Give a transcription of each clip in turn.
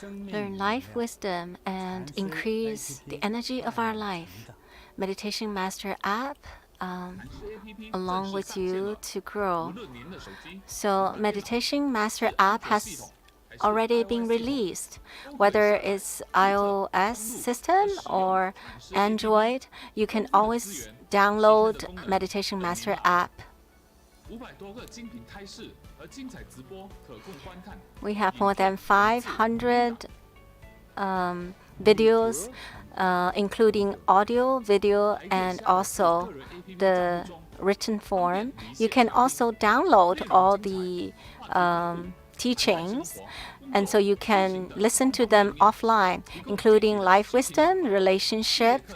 Learn life wisdom and increase the energy of our life. Meditation Master App along with you to grow. So Meditation Master App has already been released. Whether it's iOS system or Android, you can always download Meditation Master App. We have more than 500 videos, including audio, video, and also the written form. You can also download all the teachings, and so you can listen to them offline, including life wisdom, relationship,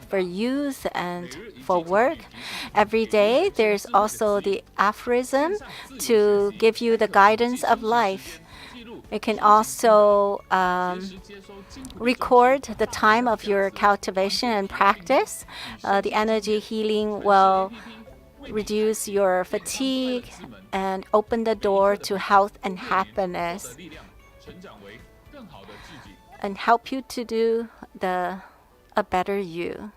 for youth and for work. Every day, there's also the aphorism to give you the guidance of life. You can also record the time of your cultivation and practice. The energy healing will reduce your fatigue and open the door to health and happiness and help you to do a better you.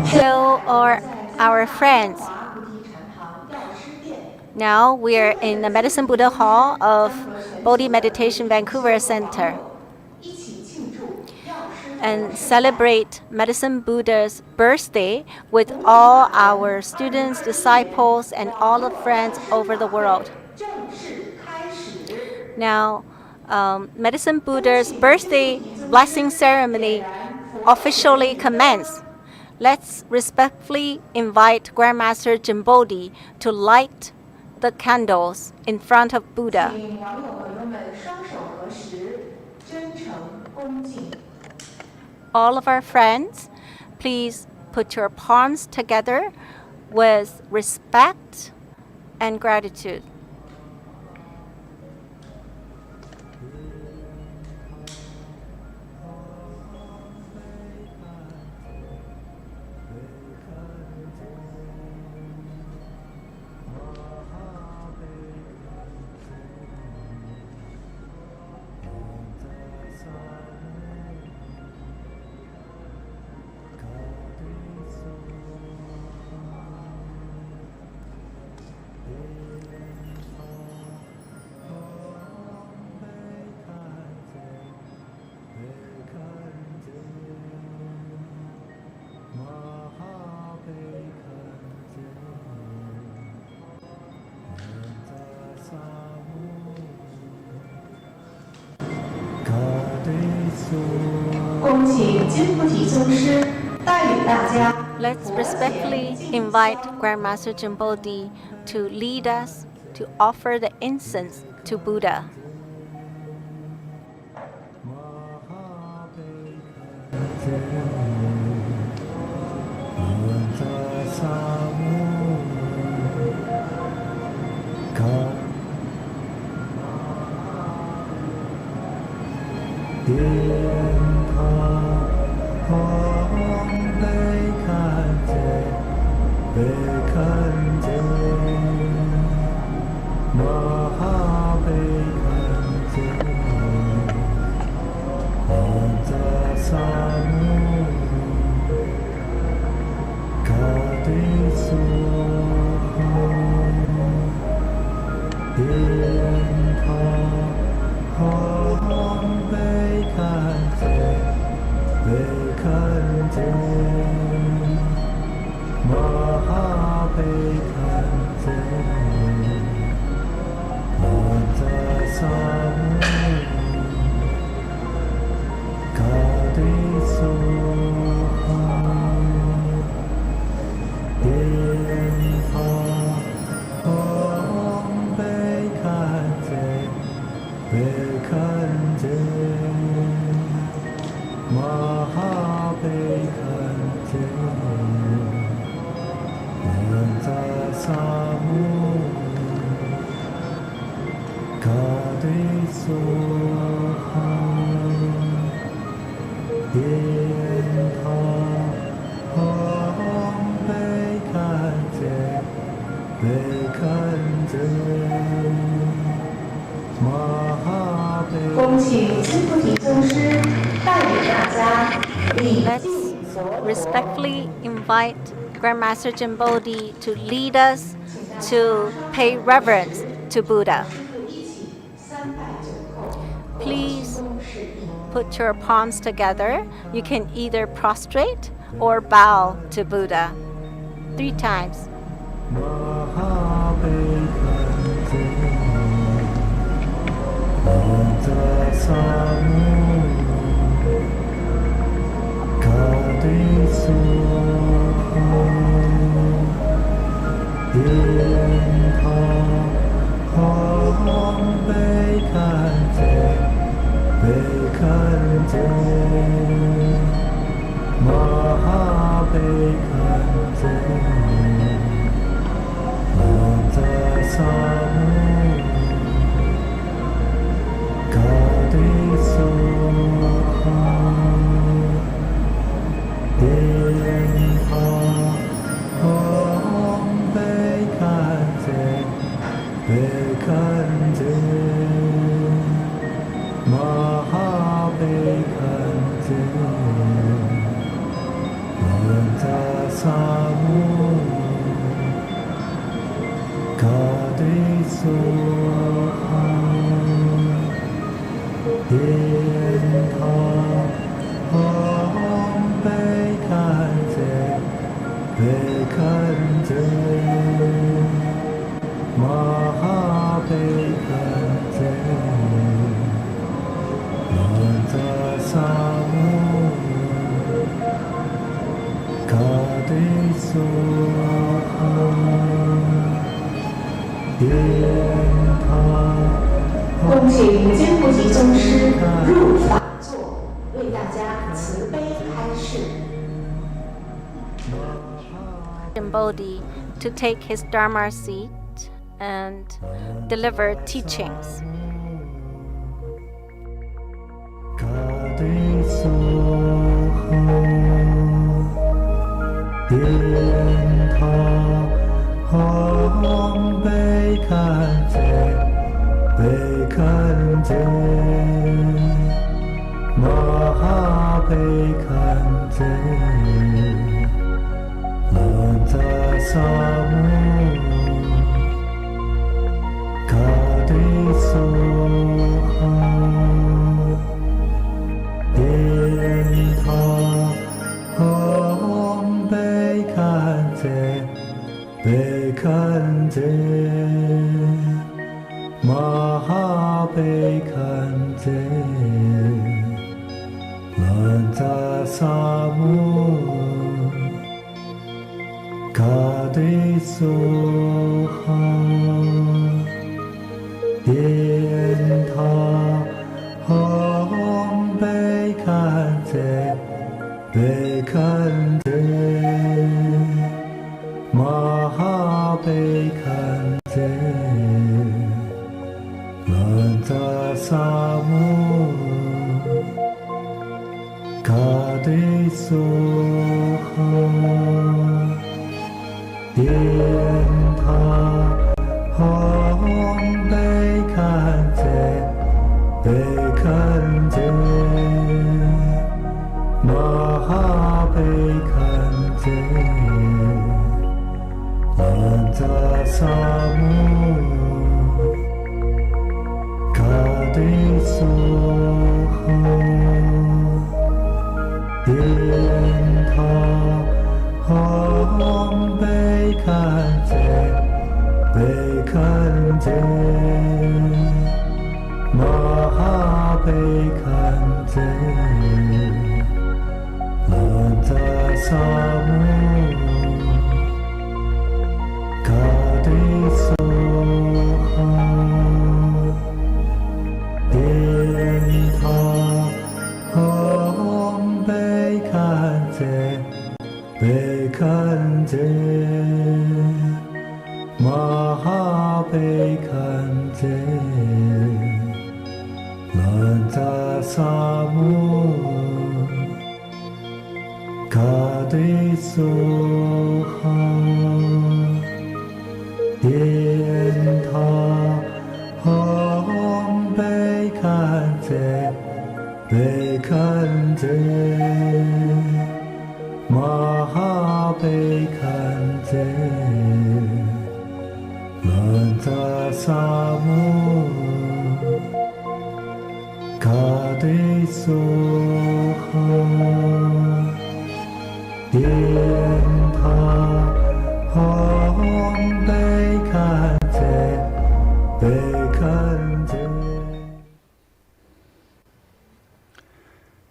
Hello, our friends. Now we are in the Medicine Buddha Hall of Bodhi Meditation Vancouver Center and celebrate Medicine Buddha's birthday with all our students, disciples, and all the friends over the world. Now, Medicine Buddha's birthday blessing ceremony officially commenced. Let's respectfully invite Grandmaster JinBodhi to light the candles in front of Buddha. All of our friends, please put your palms together with respect and gratitude. Let's respectfully invite Grandmaster JinBodhi to lead us to offer the incense to Buddha. Let's respectfully invite Grandmaster JinBodhi to lead us to pay reverence to Buddha. Please put your palms together. You can either prostrate or bow to Buddha 3 times. JinBodhi to take his Dharma seat and deliver teachings.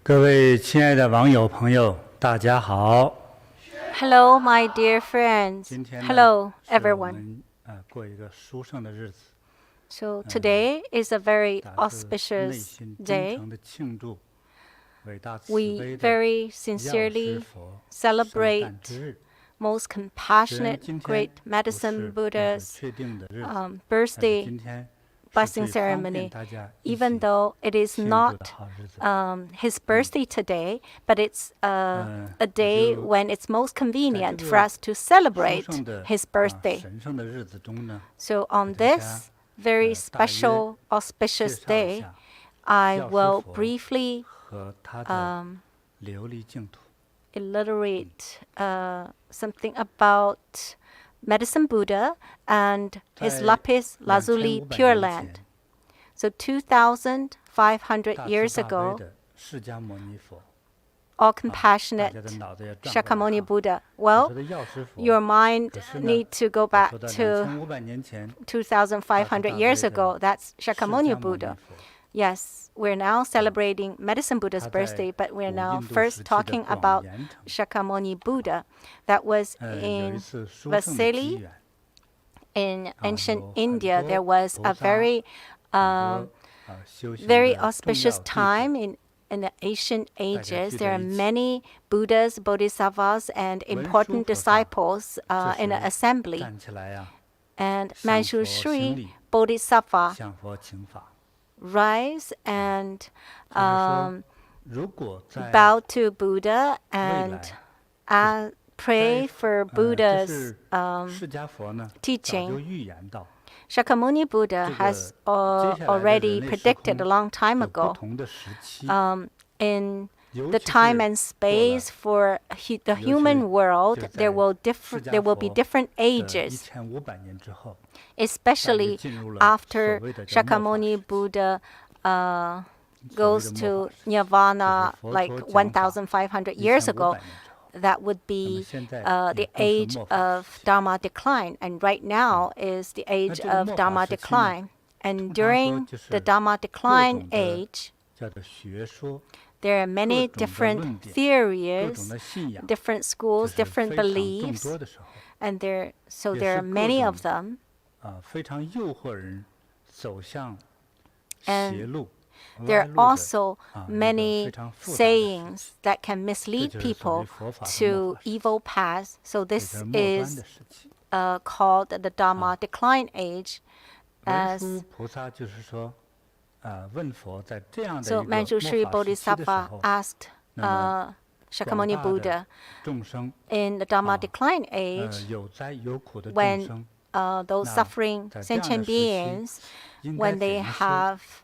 各位亲爱的网友朋友，大家好。Hello, my dear friends. Hello, everyone. 过一个殊胜的日子。So today is a very auspicious day. We very sincerely celebrate most compassionate, great medicine Buddha's birthday blessing ceremony, even though it is not his birthday today, but it's a day when it's most convenient for us to celebrate his birthday. So on this very special, auspicious day, I will briefly illuminate something about Medicine Buddha and his Lapis Lazuli Pure Land. So 2,500 years ago, all compassionate Shakyamuni Buddha. Well, your mind need to go back to 2,500 years ago. That's Shakyamuni Buddha. Yes, we're now celebrating Medicine Buddha's birthday, but we're now first talking about Shakyamuni Buddha. That was in Vasili. In ancient India, there was a very auspicious time in the ancient ages. There are many Buddhas, Bodhisattvas, and important disciples in an assembly. And Manjushri Bodhisattva rise and bow to Buddha and pray for Buddha's teaching. Shakyamuni Buddha has already predicted a long time ago in the time and space for the human world, there will be different ages, especially after Shakyamuni Buddha goes to Nirvana like 1,500 years ago. That would be the age of Dharma decline. And right now is the age of Dharma decline. And during the Dharma decline age, there are many different theories, different schools, different beliefs, and there are many of them. And there are also many sayings that can mislead people to evil paths. So this is called the Dharma decline age. So Manjushri Bodhisattva asked Shakyamuni Buddha, in the Dharma decline age, when those suffering sentient beings, when they have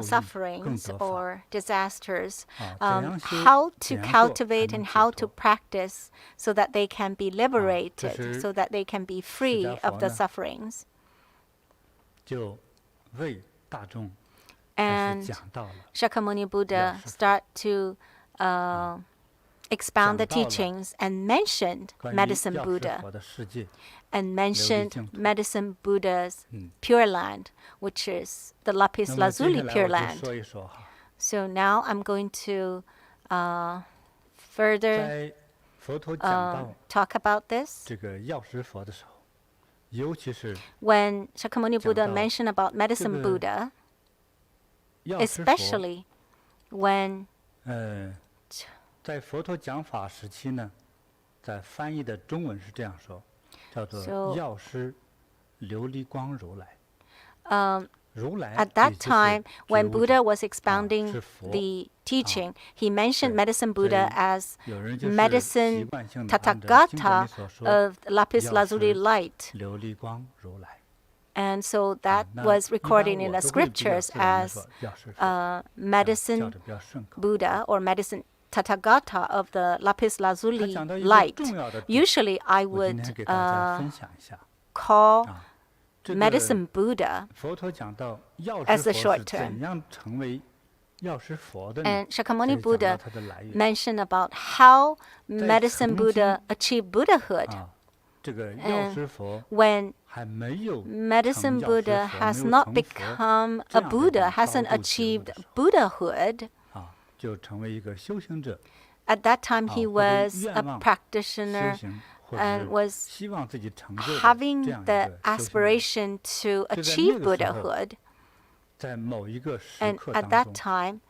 sufferings or disasters, how to cultivate and how to practice so that they can be liberated, so that they can be free of the sufferings. And Shakyamuni Buddha start to expound the teachings and mentioned Medicine Buddha and mentioned Medicine Buddha's Pure Land, which is the Lapis Lazuli Pure Land. So now I'm going to further talk about this. When Shakyamuni Buddha mentioned about Medicine Buddha, especially when 在佛陀讲法时期呢，在翻译的中文是这样说，叫做药师 At that time, when Buddha was expounding the teaching, he mentioned medicine Buddha as medicine Tathagata of Lapis Lazuli light. And so that was recorded in the scriptures as medicine Buddha or medicine Tathagata of the Lapis Lazuli light. Usually I would call medicine Buddha as a short term. And Shakyamuni Buddha mentioned about how medicine Buddha achieved Buddhahood. And when medicine Buddha has not become a Buddha, hasn't achieved Buddhahood, at that time he was a practitioner and was having the aspiration to achieve Buddhahood. And at that time,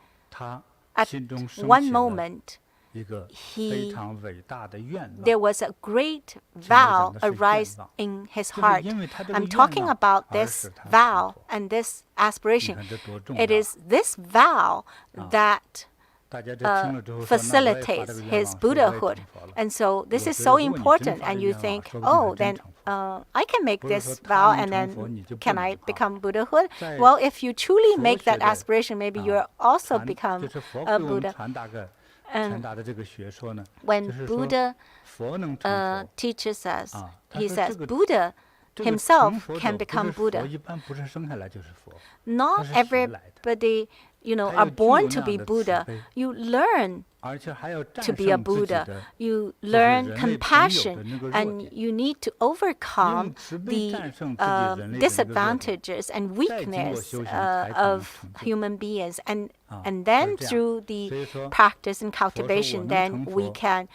at one moment, there was a great vow arise in his heart. I'm talking about this vow and this aspiration. It is this vow that facilitates his Buddhahood. And so this is so important. And you think, oh, then I can make this vow and then can I become Buddhahood? Well, if you truly make that aspiration, maybe you'll also become a Buddha. And when Buddha teaches us, he says Buddha himself can become Buddha. Not everybody, are born to be Buddha. You learn to be a Buddha. You learn compassion, and you need to overcome the disadvantages and weakness of human beings. And then through the practice and cultivation, then we can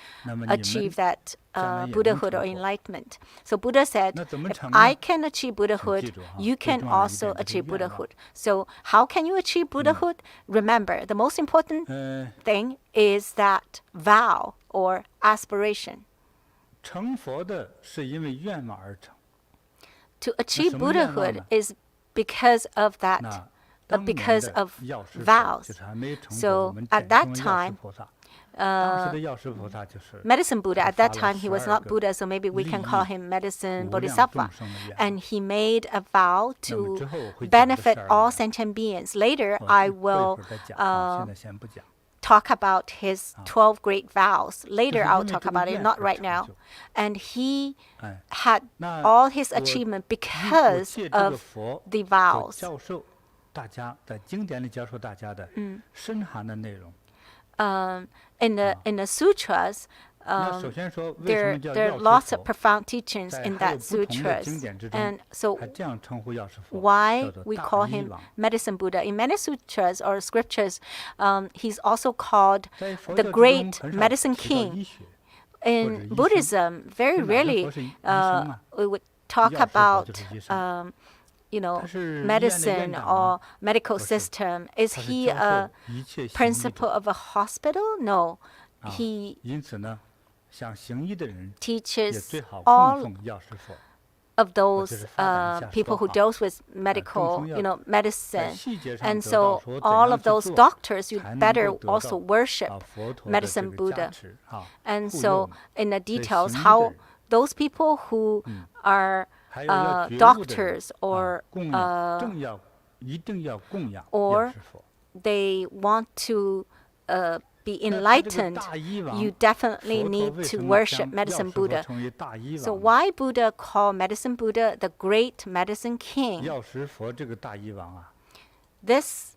achieve that Buddhahood or enlightenment. So Buddha said, if I can achieve Buddhahood, you can also achieve Buddhahood. So how can you achieve Buddhahood? Remember, the most important thing is that vow or aspiration. To achieve Buddhahood is because of that, because of vows. So at that time, medicine Buddha, at that time he was not Buddha, so maybe we can call him medicine Bodhisattva. And he made a vow to benefit all sentient beings. Later, I will talk about his 12 great vows. Later, I'll talk about it, not right now. And he had all his achievement because of the vows. In the sutras, there are lots of profound teachings in that sutras. And so why we call him medicine Buddha? In many sutras or scriptures, he's also called the great medicine king. In Buddhism, very rarely we would talk about medicine or medical system. Is he a principal of a hospital? No. He teaches all of those people who deals with medical, medicine. And so all of those doctors, you better also worship medicine Buddha. And so in the details, how those people who are doctors or they want to be enlightened, you definitely need to worship medicine Buddha. So why Buddha call medicine Buddha the great medicine king? This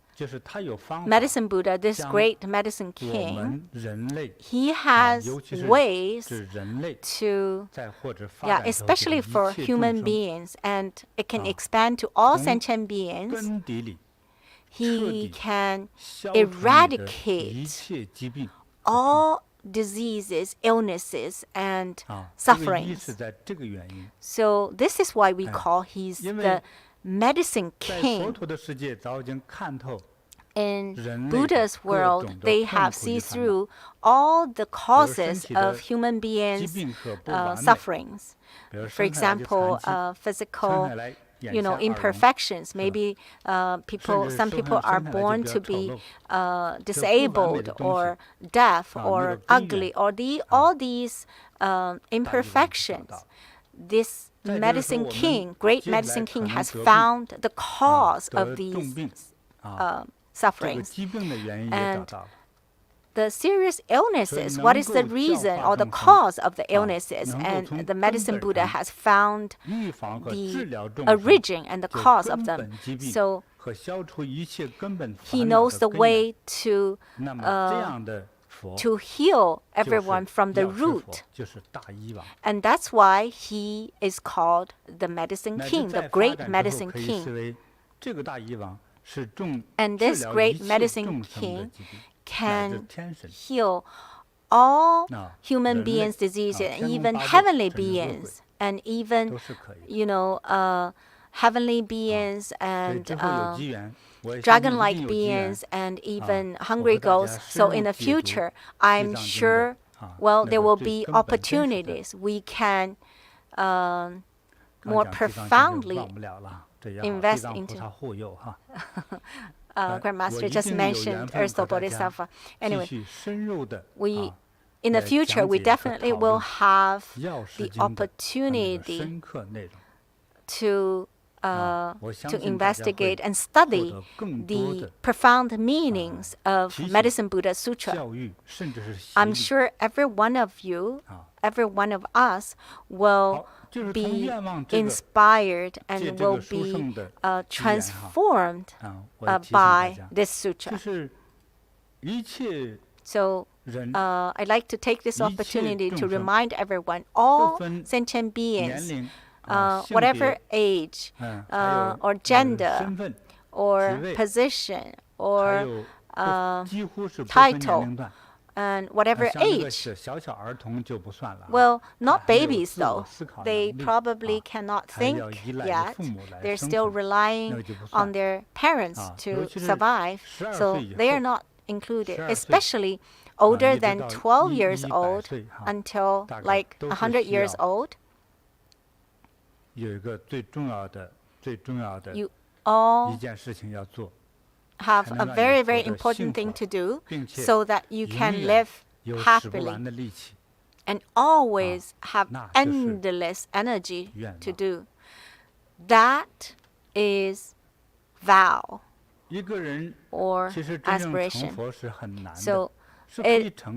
medicine Buddha, this great medicine king, he has ways to, especially for human beings, and it can expand to all sentient beings. He can eradicate all diseases, illnesses, and sufferings. So this is why we call he's the medicine king. in Buddha's world, they have seen through all the causes of human beings' sufferings. For example, physical, imperfections. Maybe some people are born to be disabled or deaf or ugly, or all these imperfections. This medicine king, great medicine king, has found the cause of these sufferings. And the serious illnesses, what is the reason or the cause of the illnesses? And the medicine Buddha has found the origin and the cause of them. So he knows the way to heal everyone from the root. And that's why he is called the medicine king, the great medicine king. And this great medicine king can heal all human beings' diseases, even heavenly beings, and even, heavenly beings and dragon-like beings, and even hungry ghosts. So in the future, I'm sure, there will be opportunities. We can more profoundly invest into. Grandmaster just mentioned Earth Bodhisattva. Anyway, in the future, we definitely will have the opportunity to investigate and study the profound meanings of Medicine Buddha Sutra. I'm sure every one of you, every one of us will be inspired and will be transformed by this sutra. So I'd like to take this opportunity to remind everyone, all sentient beings, whatever age or gender or position or title, and whatever age. Well, not babies though. They probably cannot think yet. They're still relying on their parents to survive. So they are not included, especially older than 12 years old until like 100 years old. You all have a very, very important thing to do so that you can live happily and always have endless energy to do. That is vow or aspiration. So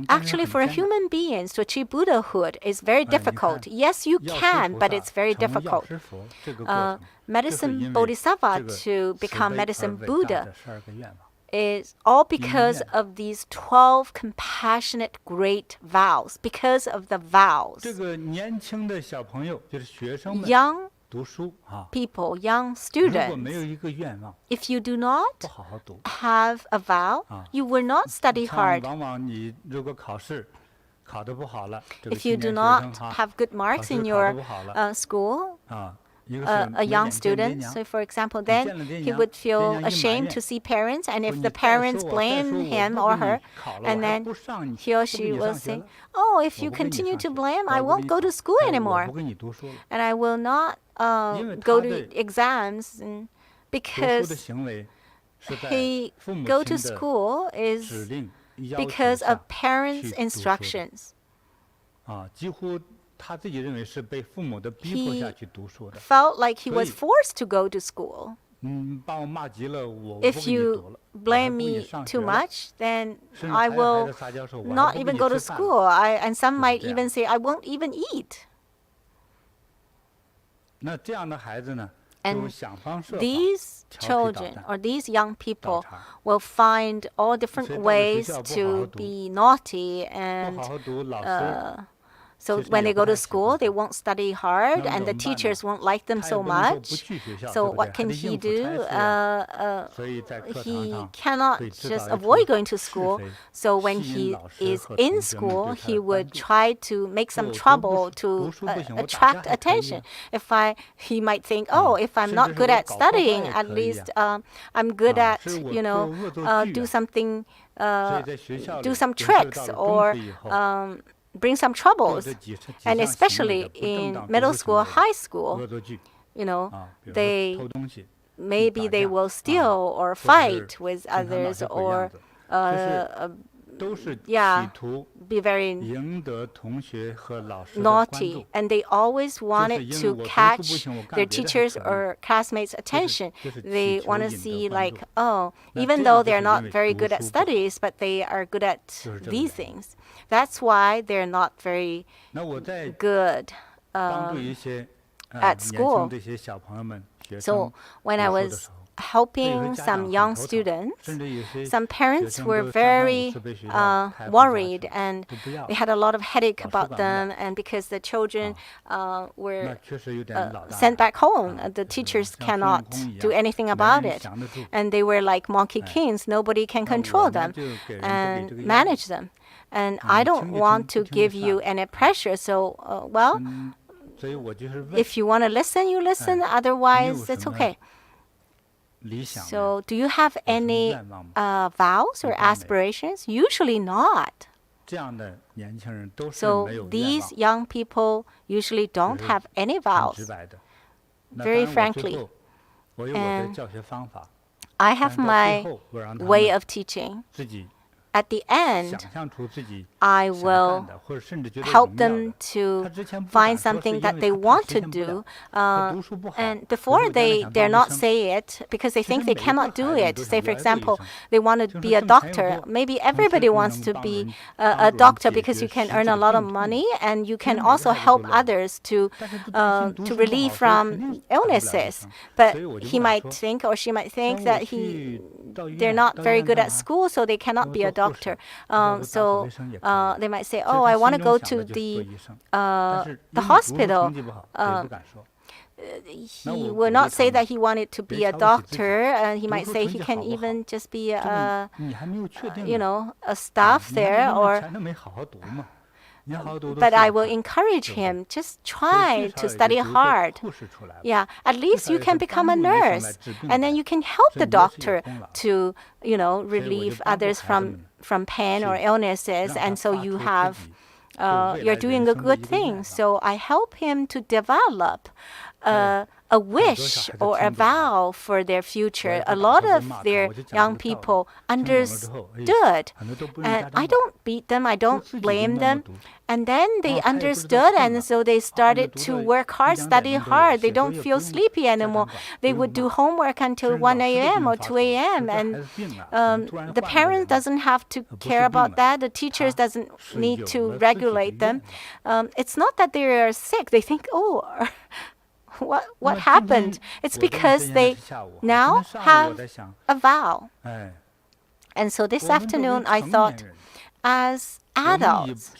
actually, for human beings to achieve Buddhahood is very difficult. Yes, you can, but it's very difficult. Medicine Bodhisattva to become Medicine Buddha is all because of these 12 compassionate great vows, because of the vows. Young people, young students, if you do not have a vow, you will not study hard. If you do not have good marks in your school, a young student, so for example, then he would feel ashamed to see parents, and if the parents blame him or her, and then he or she will say, oh, if you continue to blame, I won't go to school anymore, and I will not go to exams, because he go to school is because of parents' instructions. He felt like he was forced to go to school. If you blame me too much, then I will not even go to school. And some might even say, I won't even eat. And these children or these young people will find all different ways to be naughty and So when they go to school, they won't study hard, and the teachers won't like them so much. So what can he do? He cannot just avoid going to school. So when he is in school, he would try to make some trouble to attract attention. He might think, oh, if I'm not good at studying, at least I'm good at, do something, do some tricks or bring some troubles. And especially in middle school, high school, maybe they will steal or fight with others or be very naughty, and they always wanted to catch their teachers or classmates' attention. They want to see like, oh, even though they're not very good at studies, but they are good at these things. That's why they're not very good at school. So when I was helping some young students, some parents were very worried, and they had a lot of headache about them, and because the children were sent back home, the teachers cannot do anything about it, and they were like monkey kings. Nobody can control them and manage them, and I don't want to give you any pressure, so if you want to listen, you listen, otherwise it's okay. So do you have any vows or aspirations? Usually not. So these young people usually don't have any vows, very frankly. And I have my way of teaching. At the end, I will help them to find something that they want to do. And before they dare not say it because they think they cannot do it. Say, for example, they want to be a doctor. Maybe everybody wants to be a doctor because you can earn a lot of money and you can also help others to relieve from illnesses. But he might think or she might think that they're not very good at school, so they cannot be a doctor. So they might say, oh, I want to go to the hospital. He will not say that he wanted to be a doctor. He might say he can even just be a staff there, or. But I will encourage him, just try to study hard. Yeah, at least you can become a nurse, and then you can help the doctor to, relieve others from pain or illnesses, and so you have, you're doing a good thing. So I help him to develop a wish or a vow for their future. A lot of their young people understood, and I don't beat them, I don't blame them. And then they understood, and so they started to work hard, study hard. They don't feel sleepy anymore. They would do homework until 1 a.m. or 2 a.m. And the parent doesn't have to care about that. The teachers doesn't need to regulate them. It's not that they are sick. They think, oh, what happened? It's because they now have a vow. And so this afternoon I thought, as adults,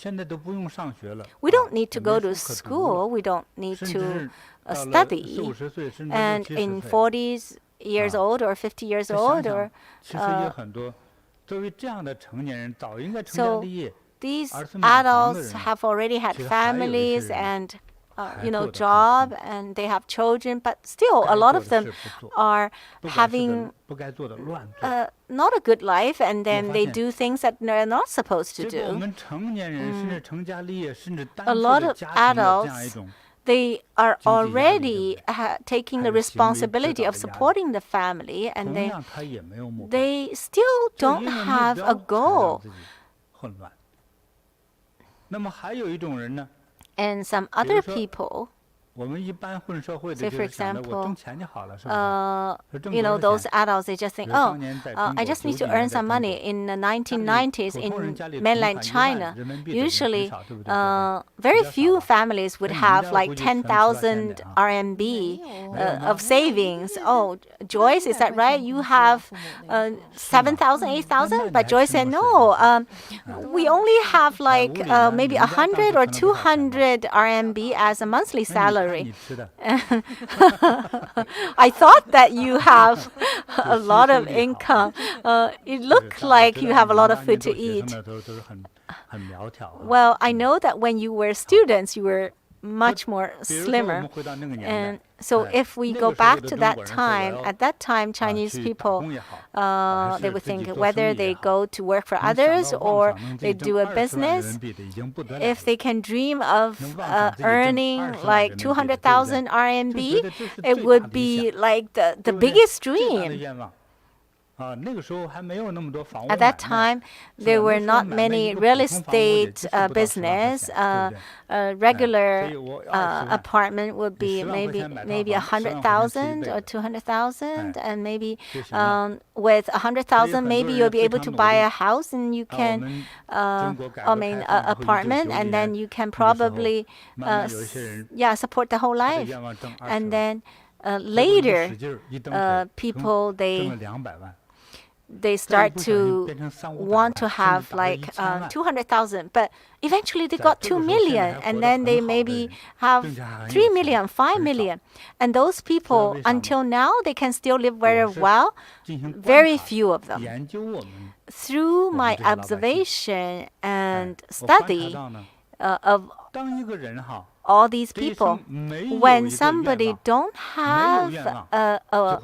we don't need to go to school. We don't need to study. And in 40 years old or 50 years old, or so these adults have already had families and job, and they have children, but still a lot of them are having not a good life, and then they do things that they're not supposed to do. A lot of adults, they are already taking the responsibility of supporting the family, and they still don't have a goal. And some other people, Say, for example, those adults, they just think, oh, I just need to earn some money. In the 1990s in mainland China, usually very few families would have like 10,000 RMB of savings. Oh, Joyce, is that right? You have 7,000, 8,000? But Joyce said, no, we only have like maybe 100 or 200 RMB as a monthly salary. I thought that you have a lot of income. It looked like you have a lot of food to eat. Well, I know that when you were students, you were much more slimmer. And so if we go back to that time, at that time, Chinese people, they would think whether they go to work for others or they do a business, if they can dream of earning like 200,000 RMB, it would be like the biggest dream. At that time, there were not many real estate business. A regular apartment would be maybe 100,000 or 200,000, and maybe with 100,000, maybe you'll be able to buy a house, and you can, apartment, and then you can probably, support the whole life. And then later, people they start to want to have like 200,000, but eventually they got 2 million, and then they maybe have 3 million, 5 million. And those people, until now, they can still live very well. Very few of them. Through my observation and study of all these people, when somebody don't have a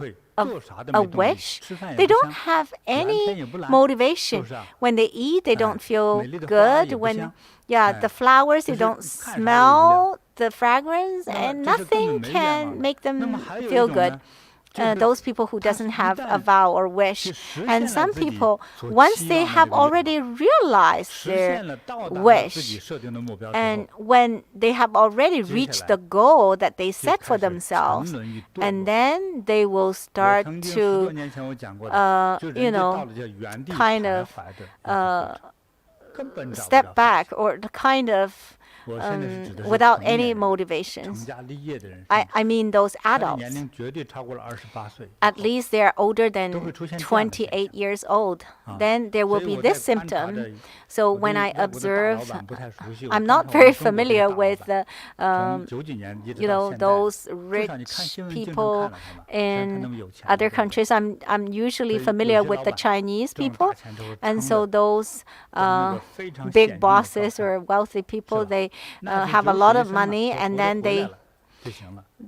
wish, they don't have any motivation. When they eat, they don't feel good. When the flowers, they don't smell the fragrance, and nothing can make them feel good. Those people who doesn't have a vow or wish. And some people, once they have already realized their wish, and when they have already reached the goal that they set for themselves, and then they will start to, kind of step back, or the kind of without any motivations. I mean those adults. At least they are older than 28 years old. Then there will be this symptom. So when I observe, I'm not very familiar with those rich people in other countries. I'm usually familiar with the Chinese people, and so those big bosses or wealthy people, they have a lot of money, and then they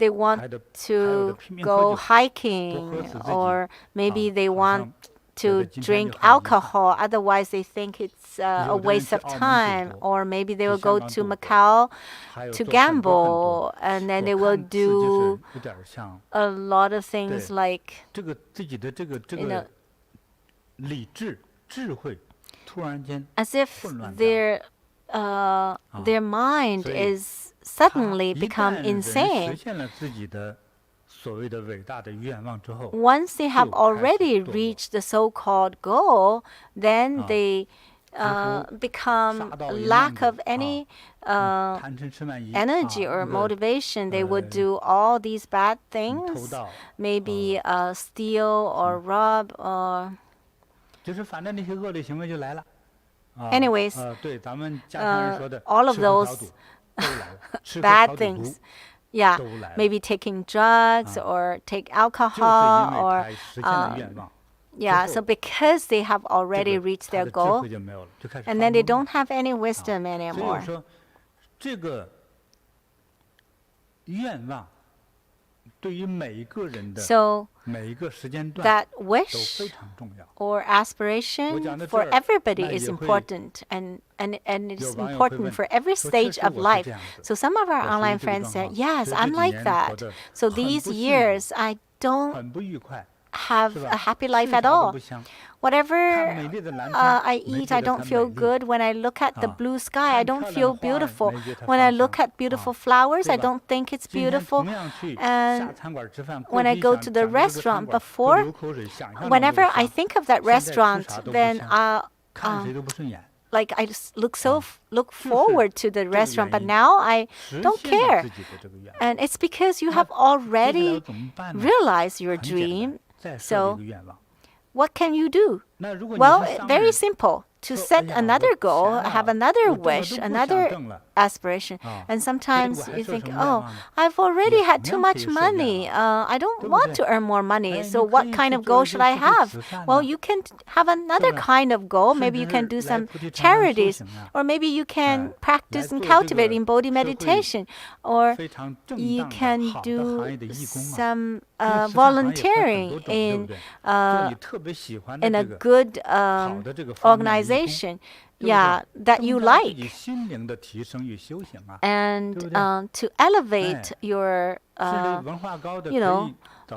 want to go hiking, or maybe they want to drink alcohol. Otherwise, they think it's a waste of time. Or maybe they will go to Macau to gamble, and then they will do a lot of things like, as if their mind is suddenly become insane. Once they have already reached the so-called goal, then they become lack of any energy or motivation. They would do all these bad things, maybe steal or rob or... Anyways, all of those bad things. Yeah, maybe taking drugs or take alcohol or so because they have already reached their goal, and then they don't have any wisdom anymore. So that wish or aspiration for everybody is important, and it is important for every stage of life. So some of our online friends said, yes, I'm like that. So these years, I don't have a happy life at all. Whatever I eat, I don't feel good. When I look at the blue sky, I don't feel beautiful. When I look at beautiful flowers, I don't think it's beautiful. And when I go to the restaurant whenever I think of that restaurant, then like I just look forward to the restaurant, but now I don't care. And it's because you have already realized your dream. So what can you do? Well, very simple. To set another goal, have another wish, another aspiration. And sometimes you think, oh, I've already had too much money. I don't want to earn more money. So what kind of goal should I have? Well, you can have another kind of goal. Maybe you can do some charities, or maybe you can practice and cultivate in Bodhi meditation, or you can do some volunteering in a good organization, that you like, and to elevate your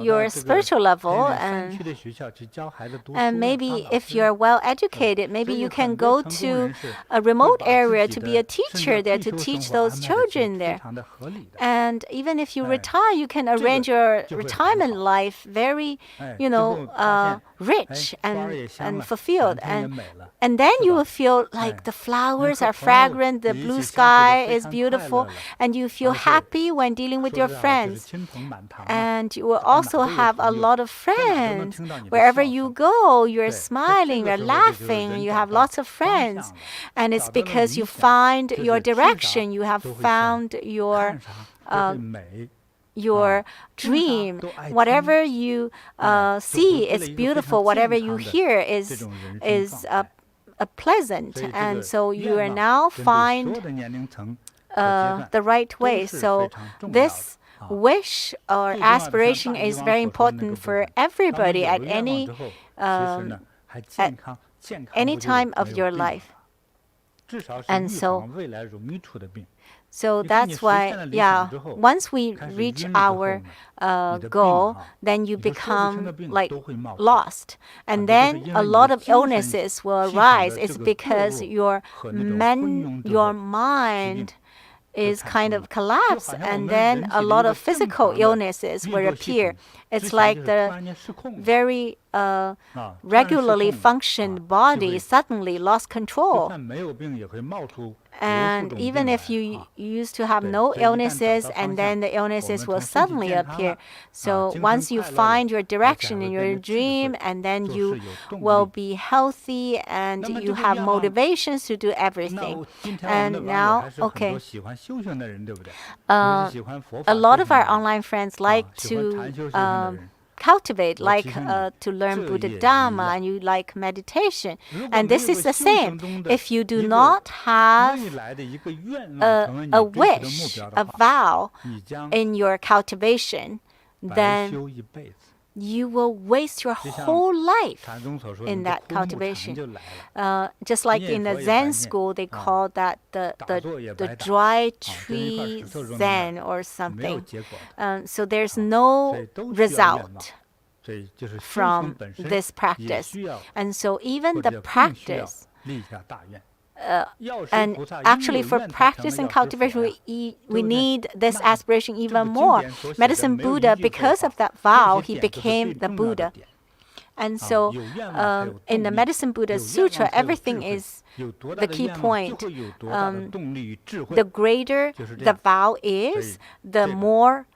your spiritual level. And maybe if you're well educated, maybe you can go to a remote area to be a teacher there, to teach those children there. And even if you retire, you can arrange your retirement life very rich and fulfilled, and then you will feel like the flowers are fragrant, the blue sky is beautiful, and you feel happy when dealing with your friends. And you will also have a lot of friends. Wherever you go, you're smiling, you're laughing, you have lots of friends. And it's because you find your direction, you have found your dream. Whatever you see is beautiful. Whatever you hear is pleasant. And so you are now find the right way. So this wish or aspiration is very important for everybody at any time of your life. And so that's why, once we reach our goal, then you become like lost. And then a lot of illnesses will arise. It's because your mind is kind of collapsed, and then a lot of physical illnesses will appear. It's like the very regularly functioned body suddenly lost control. And even if you used to have no illnesses, and then the illnesses will suddenly appear. So once you find your direction in your dream, and then you will be healthy, and you have motivations to do everything. And now, a lot of our online friends like to cultivate, to learn Buddha Dharma, and you like meditation. And this is the same. If you do not have a wish, a vow in your cultivation, then you will waste your whole life in that cultivation. Just like in the Zen school, they call that the dry tree Zen or something. So there's no result from this practice. And so even the practice, and actually for practice and cultivation, we need this aspiration even more. Medicine Buddha, because of that vow, he became the Buddha. And so in the Medicine Buddha Sutra, everything is the key point. The greater the vow is, the more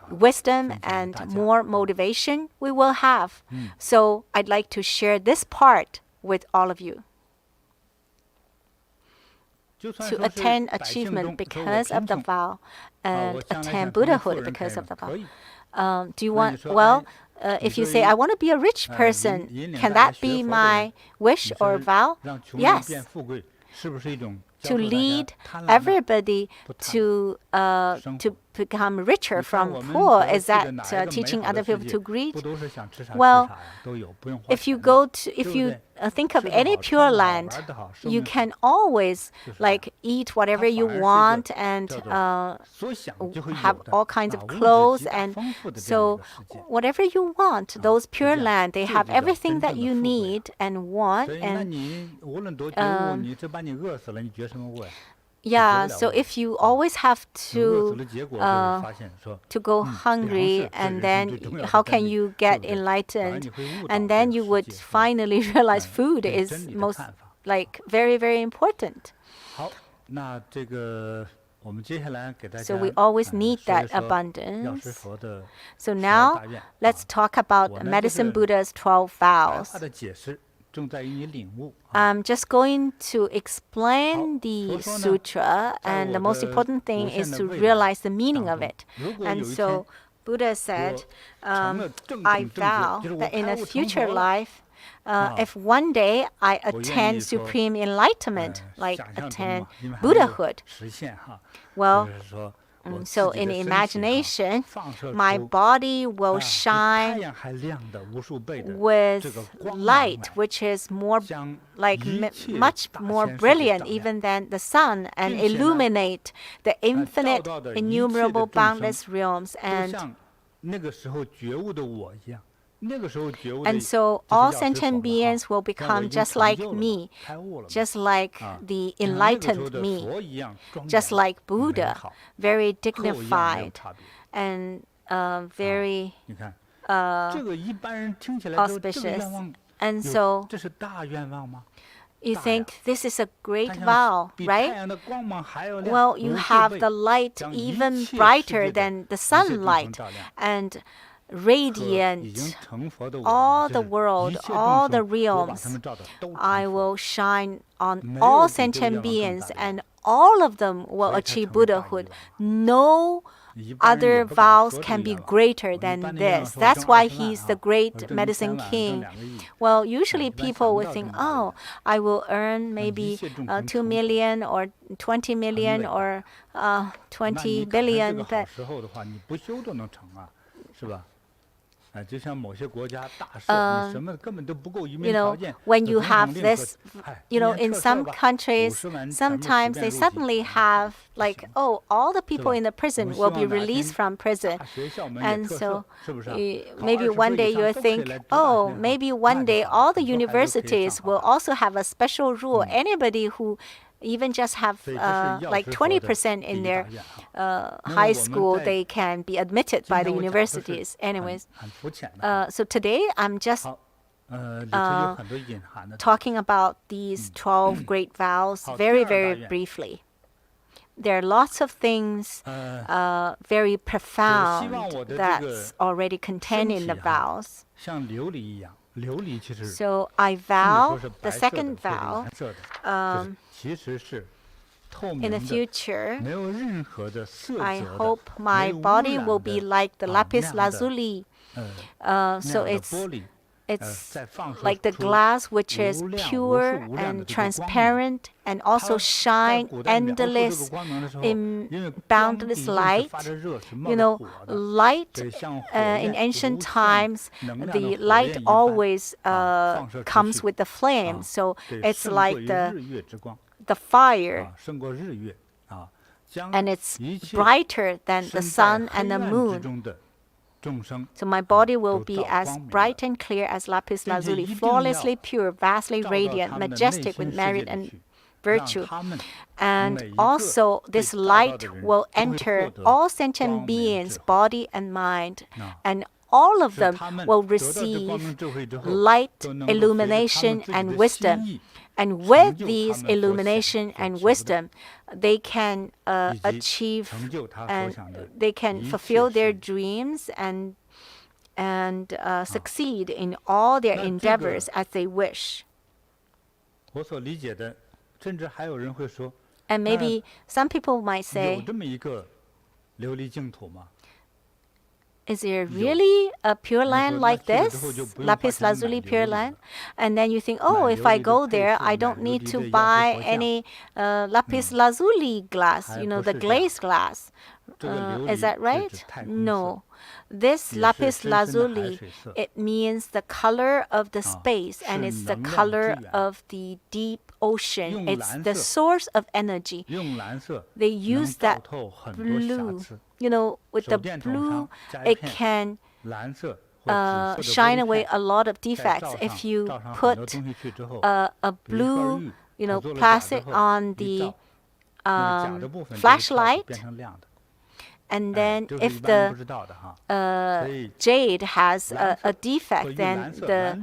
wisdom and more motivation we will have. So I'd like to share this part with all of you. To attain achievement because of the vow, and attain Buddhahood because of the vow. Do you want, if you say, I want to be a rich person, can that be my wish or vow? Yes. To lead everybody to become richer from poor? Is that teaching other people to greed? Well, if you think of any pure land, you can always like eat whatever you want and have all kinds of clothes, and so whatever you want, those pure land, they have everything that you need and want. And yeah, so if you always have to go hungry, and then how can you get enlightened? And then you would finally realize food is most like very, very important. So we always need that abundance. So now let's talk about Medicine Buddha's 12 vows. I'm just going to explain the sutra, and the most important thing is to realize the meaning of it. And so Buddha said, I vow that in a future life, if one day I attain supreme enlightenment, like attain Buddhahood, well, so in imagination, my body will shine with light, which is more like much more brilliant even than the sun, and illuminate the infinite, innumerable, boundless realms. And so all sentient beings will become just like me, just like the enlightened me, just like Buddha, very dignified and very auspicious. And so you think this is a great vow, right? Well, you have the light even brighter than the sunlight, and radiant all the world, all the realms. I will shine on all sentient beings, and all of them will achieve Buddhahood. No other vows can be greater than this. That's why he's the great medicine king. Well, usually people would think, oh, I will earn maybe 2 million or 20 million or 20 billion. But when you have this, in some countries, sometimes they suddenly have like, oh, all the people in the prison will be released from prison. And so maybe one day you'll think, oh, maybe one day all the universities will also have a special rule. Anybody who even just have like 20% in their high school, they can be admitted by the universities. Anyways, so today I'm just talking about these 12 great vows very, very briefly. There are lots of things very profound that's already contained in the vows. So I vow, the second vow, in the future, I hope my body will be like the Lapis Lazuli. So it's like the glass which is pure and transparent and also shine endless in boundless light. Light in ancient times, the light always comes with the flame. So it's like the fire, and it's brighter than the sun and the moon. So my body will be as bright and clear as Lapis Lazuli, flawlessly pure, vastly radiant, majestic with merit and virtue. And also this light will enter all sentient beings' body and mind, and all of them will receive light, illumination, and wisdom. And with these illumination and wisdom, they can achieve and they can fulfill their dreams and succeed in all their endeavors as they wish. And maybe some people might say, is there really a pure land like this? Lapis Lazuli pure land? And then you think, oh, if I go there, I don't need to buy any Lapis Lazuli glass, the glazed glass. Is that right? No. This lapis lazuli, it means the color of the space, and it's the color of the deep ocean. It's the source of energy. They use that blue. With the blue, it can shine away a lot of defects. If you put a blue, plastic on the flashlight, and then if the jade has a defect, then the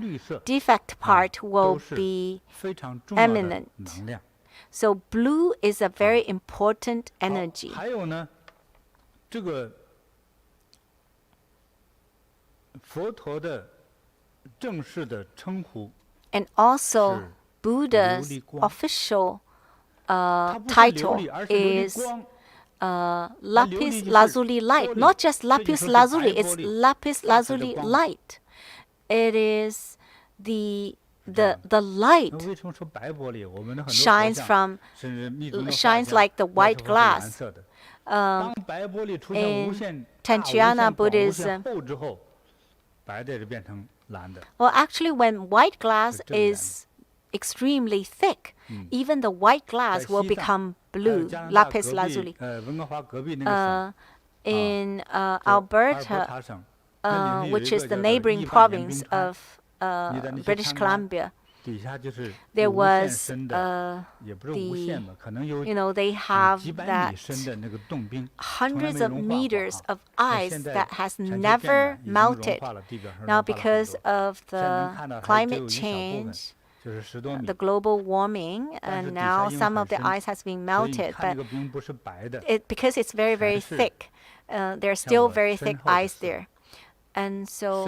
defect part will be eminent. So blue is a very important energy. And also, Buddha's official title is Lapis Lazuli light. Not just Lapis Lazuli, it's Lapis Lazuli light. It is the light shines like the white glass. In Tantriana Buddhism, well, actually, when white glass is extremely thick, even the white glass will become blue, lapis lazuli. In Alberta, which is the neighboring province of British Columbia, there was they have that hundreds of meters of ice that has never melted. Now, because of the climate change, the global warming, and now some of the ice has been melted, but because it's very, very thick, there's still very thick ice there. And so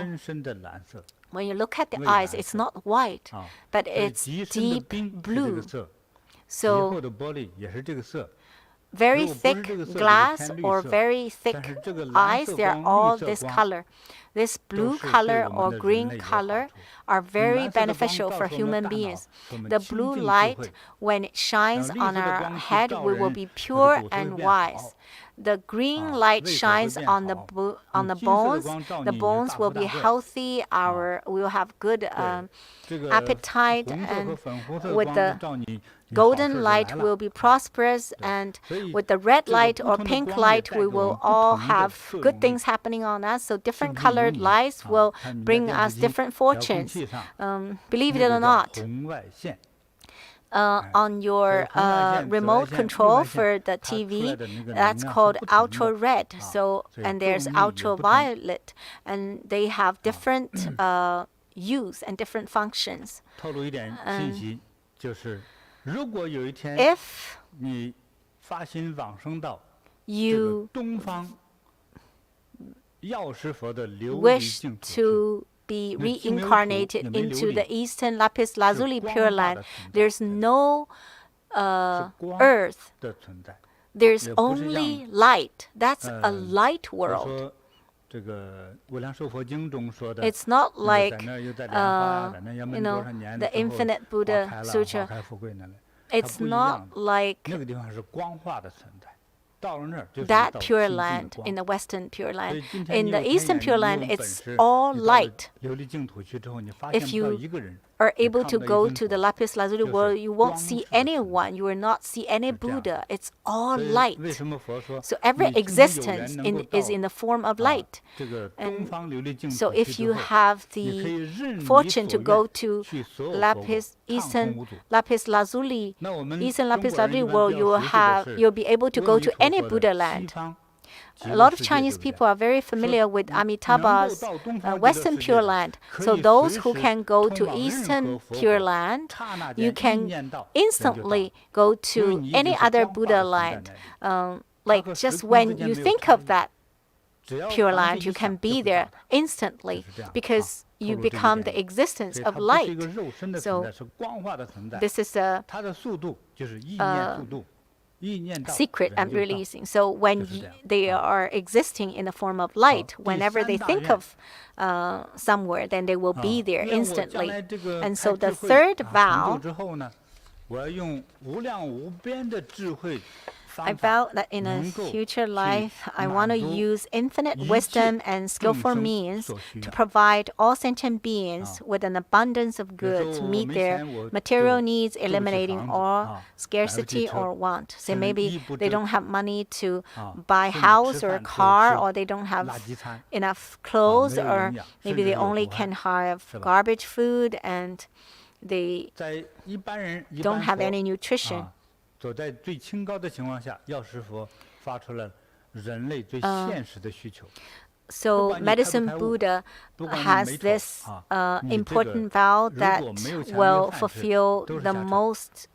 when you look at the ice, it's not white, but it's deep blue. So very thick glass or very thick ice, they're all this color. This blue color or green color are very beneficial for human beings. The blue light, when it shines on our head, we will be pure and wise. The green light shines on the bones. The bones will be healthy. We will have good appetite, and with the golden light will be prosperous, and with the red light or pink light, we will all have good things happening on us. So different colored lights will bring us different fortunes. Believe it or not, on your remote control for the TV, that's called ultra red. So, and there's ultraviolet, and they have different use and different functions. If you wish to be reincarnated into the Eastern Lapis Lazuli Pure Land, there's no earth. There's only light. That's a light world. It's not like the Infinite Buddha Sutra. It's not like that Pure Land in the Western Pure Land. In the Eastern Pure Land, it's all light. If you are able to go to the Lapis Lazuli world, you won't see anyone. You will not see any Buddha. It's all light. So every existence is in the form of light. And so if you have the fortune to go to Eastern Lapis Lazuli world, you'll be able to go to any Buddha land. A lot of Chinese people are very familiar with Amitabha's Western Pure Land. So those who can go to Eastern Pure Land, you can instantly go to any other Buddha land. Like just when you think of that Pure Land, you can be there instantly because you become the existence of light. So this is a secret I'm releasing. So when they are existing in the form of light, whenever they think of somewhere, then they will be there instantly. And so the third vow, I vow that in a future life, I want to use infinite wisdom and skillful means to provide all sentient beings with an abundance of good to meet their material needs, eliminating all scarcity or want. So maybe they don't have money to buy a house or a car, or they don't have enough clothes, or maybe they only can have garbage food and they don't have any nutrition. 走在最清高的情况下，药师佛发出了人类最现实的需求。 So Medicine Buddha has this important vow that will fulfill the most,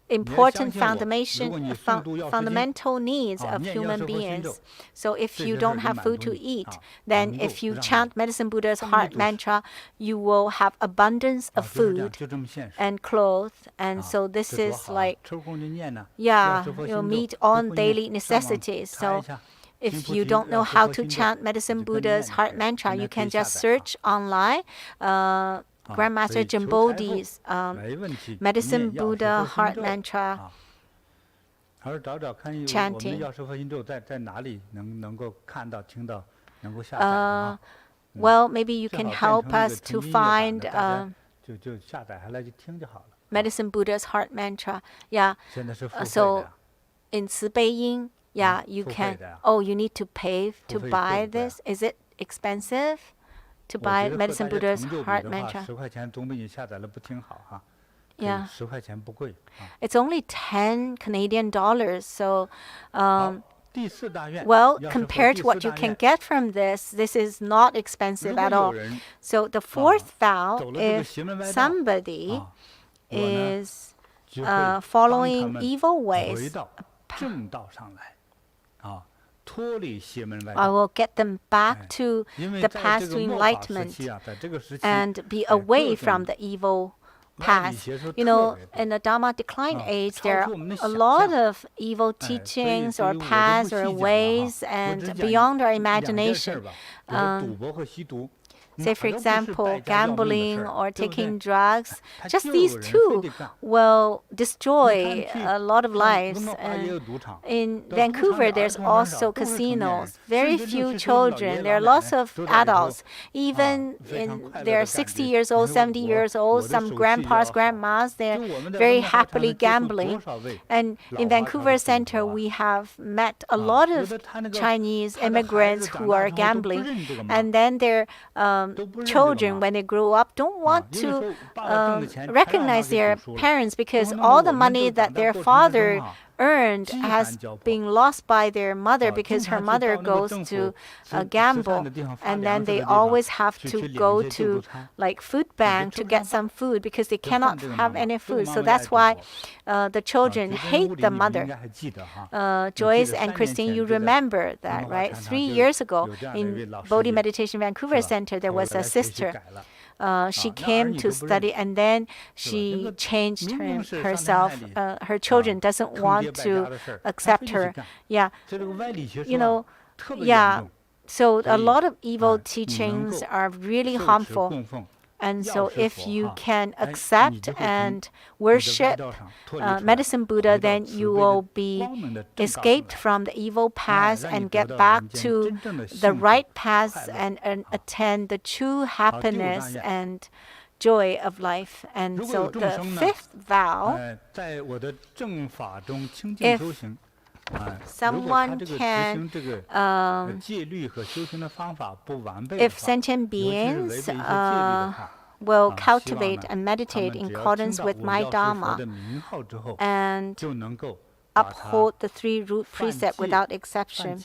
important fundamental needs of human beings. So if you don't have food to eat, then if you chant Medicine Buddha's heart mantra, you will have abundance of food and clothes. And so this is like, you'll meet all daily necessities. So if you don't know how to chant Medicine Buddha's heart mantra, you can just search online Grandmaster JinBodhi's Medicine Buddha heart mantra chanting. Well, maybe you can help us to find Medicine Buddha's heart mantra. Yeah. So in 慈悲音, you can. Oh, you need to pay to buy this? Is it expensive to buy Medicine Buddha's heart mantra? Yeah. It's only 10 Canadian dollars. So, well, compared to what you can get from this is not expensive at all. So the fourth vow, if somebody is following evil ways, I will get them back to the path to enlightenment and be away from the evil path. In the Dharma decline age, there are a lot of evil teachings or paths or ways and beyond our imagination. Say, for example, gambling or taking drugs. Just these two will destroy a lot of lives. And in Vancouver, there's also casinos. Very few children. There are lots of adults. Even they're 60 years old, 70 years old. Some grandpas, grandmas, they're very happily gambling. And in Vancouver Center, we have met a lot of Chinese immigrants who are gambling. And then their children, when they grow up, don't want to recognize their parents because all the money that their father earned has been lost by their mother because her mother goes to gamble, and then they always have to go to like food bank to get some food because they cannot have any food. So that's why the children hate the mother. Joyce and Christine, you remember that, right? 3 years ago in Bodhi Meditation Vancouver Center, there was a sister. She came to study and then she changed herself. Her children doesn't want to accept her. So a lot of evil teachings are really harmful. And so if you can accept and worship Medicine Buddha, then you will be escaped from the evil path and get back to the right path and attain the true happiness and joy of life. And so the fifth vow, if someone can, if sentient beings will cultivate and meditate in accordance with my Dharma and uphold the three root precepts without exception,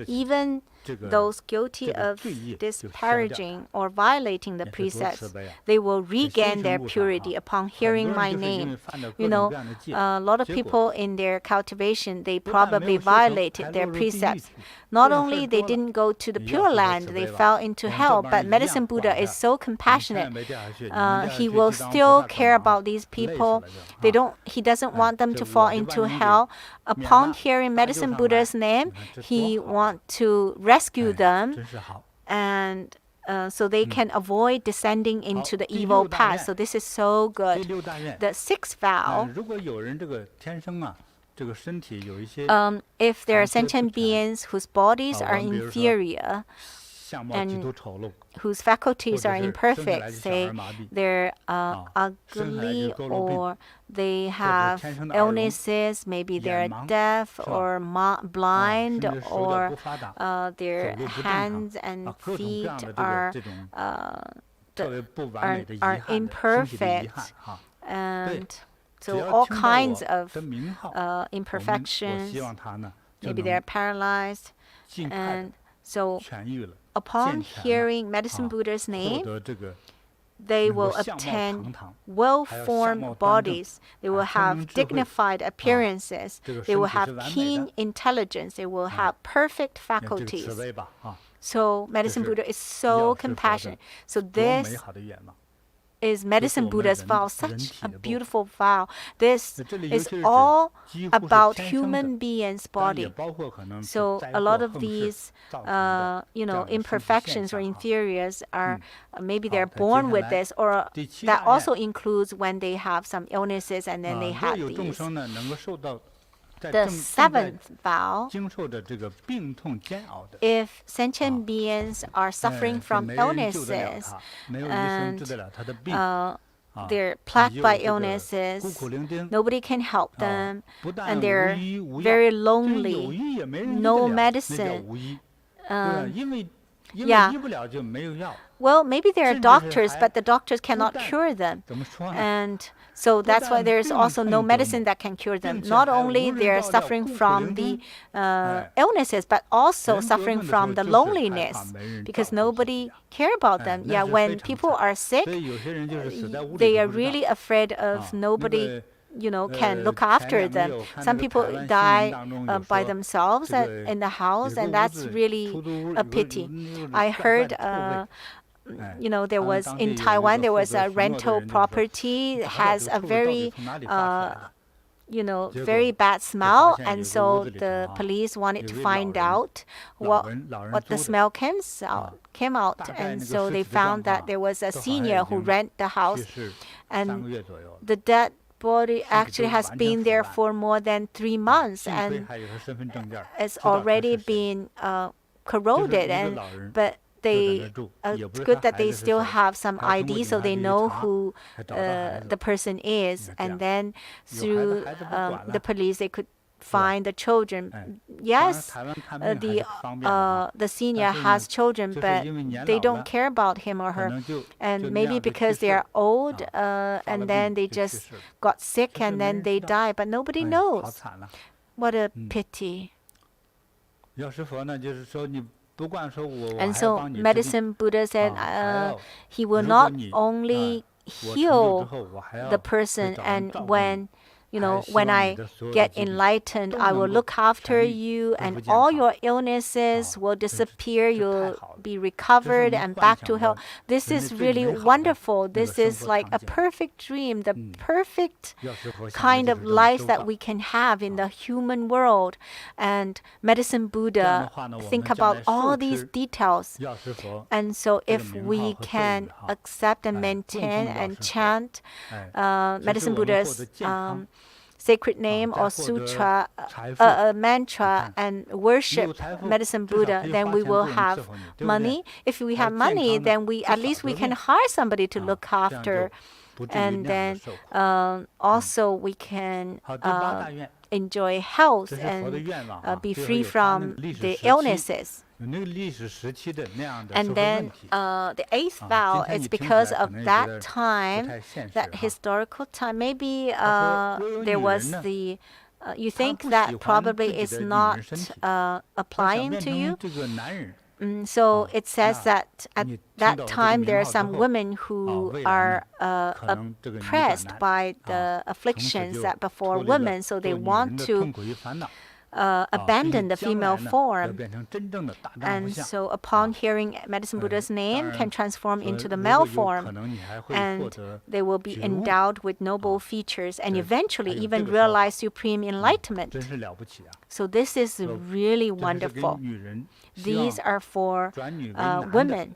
even those guilty of disparaging or violating the precepts, they will regain their purity upon hearing my name. A lot of people in their cultivation, they probably violated their precepts. Not only they didn't go to the Pure Land, they fell into hell, but Medicine Buddha is so compassionate. He will still care about these people. He doesn't want them to fall into hell. Upon hearing Medicine Buddha's name, he wants to rescue them, and so they can avoid descending into the evil path. So this is so good. The sixth vow, if there are sentient beings whose bodies are inferior and whose faculties are imperfect, say they're ugly or they have illnesses, maybe they're deaf or blind, or their hands and feet are imperfect, and so all kinds of imperfections. Maybe they're paralyzed, and so upon hearing Medicine Buddha's name, they will obtain well-formed bodies. They will have dignified appearances. They will have keen intelligence. They will have perfect faculties. So Medicine Buddha is so compassionate. So this is Medicine Buddha's vow, such a beautiful vow. This is all about human beings' body. So a lot of these, imperfections or inferiors are maybe they're born with this, or that also includes when they have some illnesses and then they have these. The seventh vow, if sentient beings are suffering from illnesses and they're plagued by illnesses, nobody can help them, and they're very lonely, no medicine. Well, maybe there are doctors, but the doctors cannot cure them. And so that's why there's also no medicine that can cure them. Not only they're suffering from the illnesses, but also suffering from the loneliness, because nobody care about them. Yeah, when people are sick, they are really afraid of nobody can look after them. Some people die by themselves in the house, and that's really a pity. I heard there was in Taiwan, there was a rental property has a very very bad smell, and so the police wanted to find out what the smell came out, and so they found that there was a senior who rent the house, and the dead body actually has been there for more than 3 months, and it's already been corroded, but it's good that they still have some ID, so they know who the person is, and then through the police they could find the children. Yes, the senior has children, but they don't care about him or her, and maybe because they are old, and then they just got sick and then they die, but nobody knows. What a pity. And so Medicine Buddha said he will not only heal the person, and when I get enlightened, I will look after you, and all your illnesses will disappear. You'll be recovered and back to health. This is really wonderful. This is like a perfect dream, the perfect kind of life that we can have in the human world. And Medicine Buddha think about all these details. And so if we can accept and maintain and chant Medicine Buddha's sacred name or sutra, mantra, and worship Medicine Buddha, then we will have money. If we have money, then at least we can hire somebody to look after, and then also we can enjoy health and be free from the illnesses. And then the eighth vow is because of that time, that historical time. Maybe there was the you think that probably is not applying to you. So it says that at that time there are some women who are oppressed by the afflictions that before women, so they want to abandon the female form, and so upon hearing Medicine Buddha's name can transform into the male form, and they will be endowed with noble features and eventually even realize supreme enlightenment. So this is really wonderful. these are for women.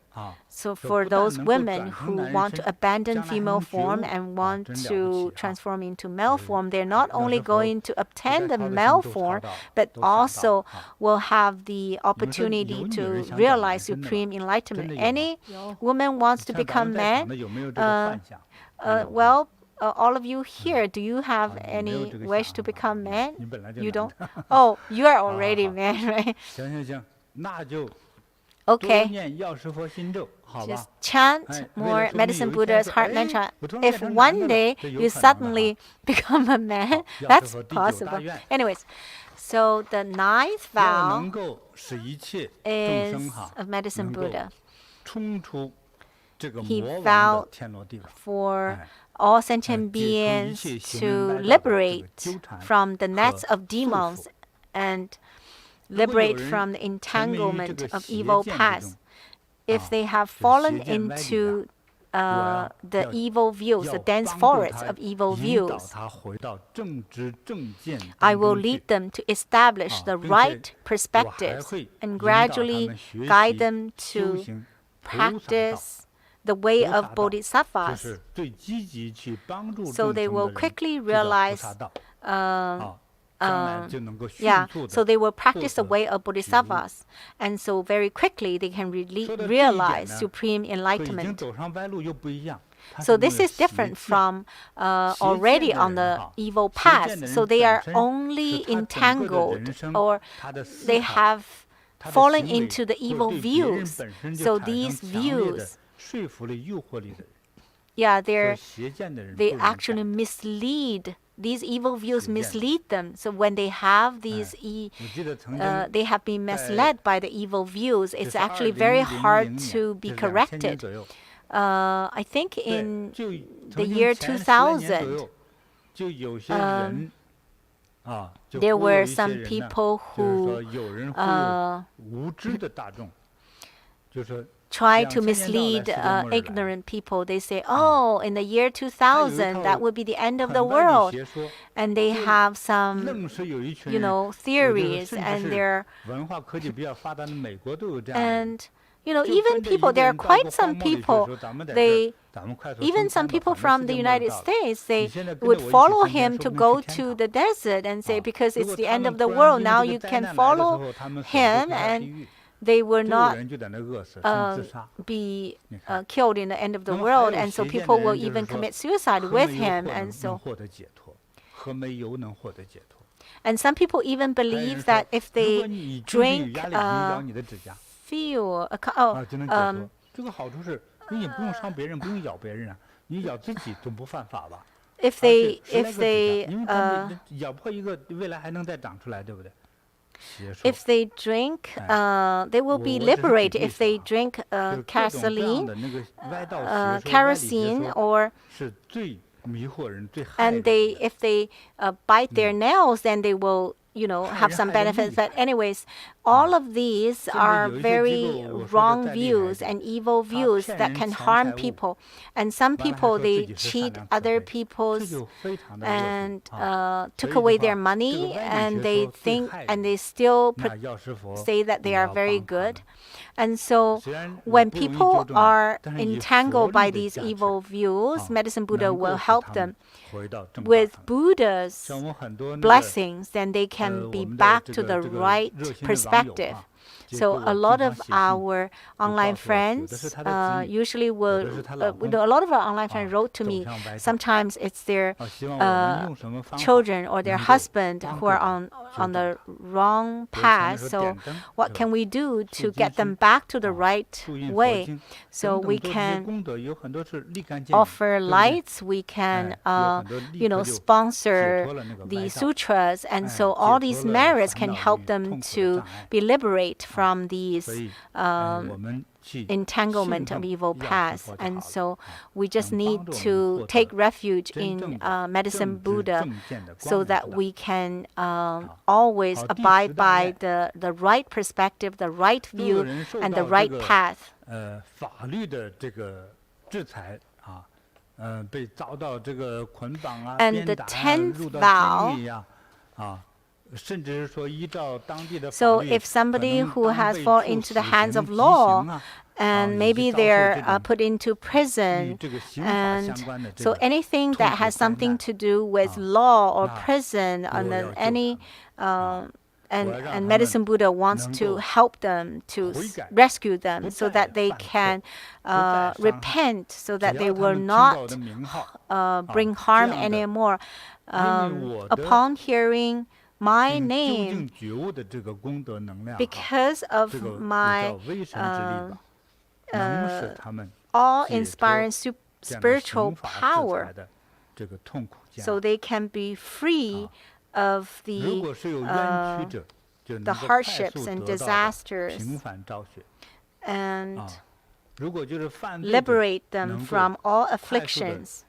So for those women who want to abandon female form and want to transform into male form, they're not only going to obtain the male form, but also will have the opportunity to realize supreme enlightenment. Any woman wants to become man, well, all of you here, do you have any wish to become man? You don't? Oh, you are already man, right? Okay. Just chant more Medicine Buddha's heart mantra. If one day you suddenly become a man, that's possible. Anyways, so the ninth vow is of Medicine Buddha. He vowed for all sentient beings to liberate from the nets of demons and liberate from the entanglement of evil paths. If they have fallen into the evil views, the dense forest of evil views, I will lead them to establish the right perspectives and gradually guide them to practice the way of Bodhisattvas. So they will quickly realize so they will practice the way of Bodhisattvas, and so very quickly they can realize supreme enlightenment. So this is different from already on the evil path. So they are only entangled, or they have fallen into the evil views. So these views, they actually mislead. These evil views mislead them. So when they have these, they have been misled by the evil views. It's actually very hard to be corrected. I think in the year 2000, there were some people who try to mislead ignorant people. They say, oh, in the year 2000, that would be the end of the world. And they have some, theories, and they're, and, even people, there are quite some people, even some people from the United States, they would follow him to go to the desert and say, because it's the end of the world, now you can follow him, and they will not be killed in the end of the world, and so people will even commit suicide with him, and so. And some people even believe that if they drink fuel, if they drink, they will be liberated. If they drink kerosene, or and if they bite their nails, then they will have some benefits. But anyways, all of these are very wrong views and evil views that can harm people. And some people, they cheat other people's and took away their money, and they think, and they still say that they are very good. And so when people are entangled by these evil views, Medicine Buddha will help them. With Buddha's blessings, then they can be back to the right perspective. So a lot of our online friends usually will, a lot of our online friends wrote to me. Sometimes it's their children or their husband who are on the wrong path. So what can we do to get them back to the right way? So we can offer lights, we can sponsor the sutras, and so all these merits can help them to be liberated from these entanglement of evil paths. And so we just need to take refuge in Medicine Buddha, so that we can always abide by the right perspective, the right view, and the right path. And the 10th vow So if somebody who has fallen into the hands of law, and maybe they're put into prison, and so anything that has something to do with law or prison, and then any and Medicine Buddha wants to help them, to rescue them, so that they can repent, so that they will not bring harm anymore. Upon hearing my name, because of my awe-inspiring spiritual power, so they can be free of the hardships and disasters, and liberate them from all afflictions.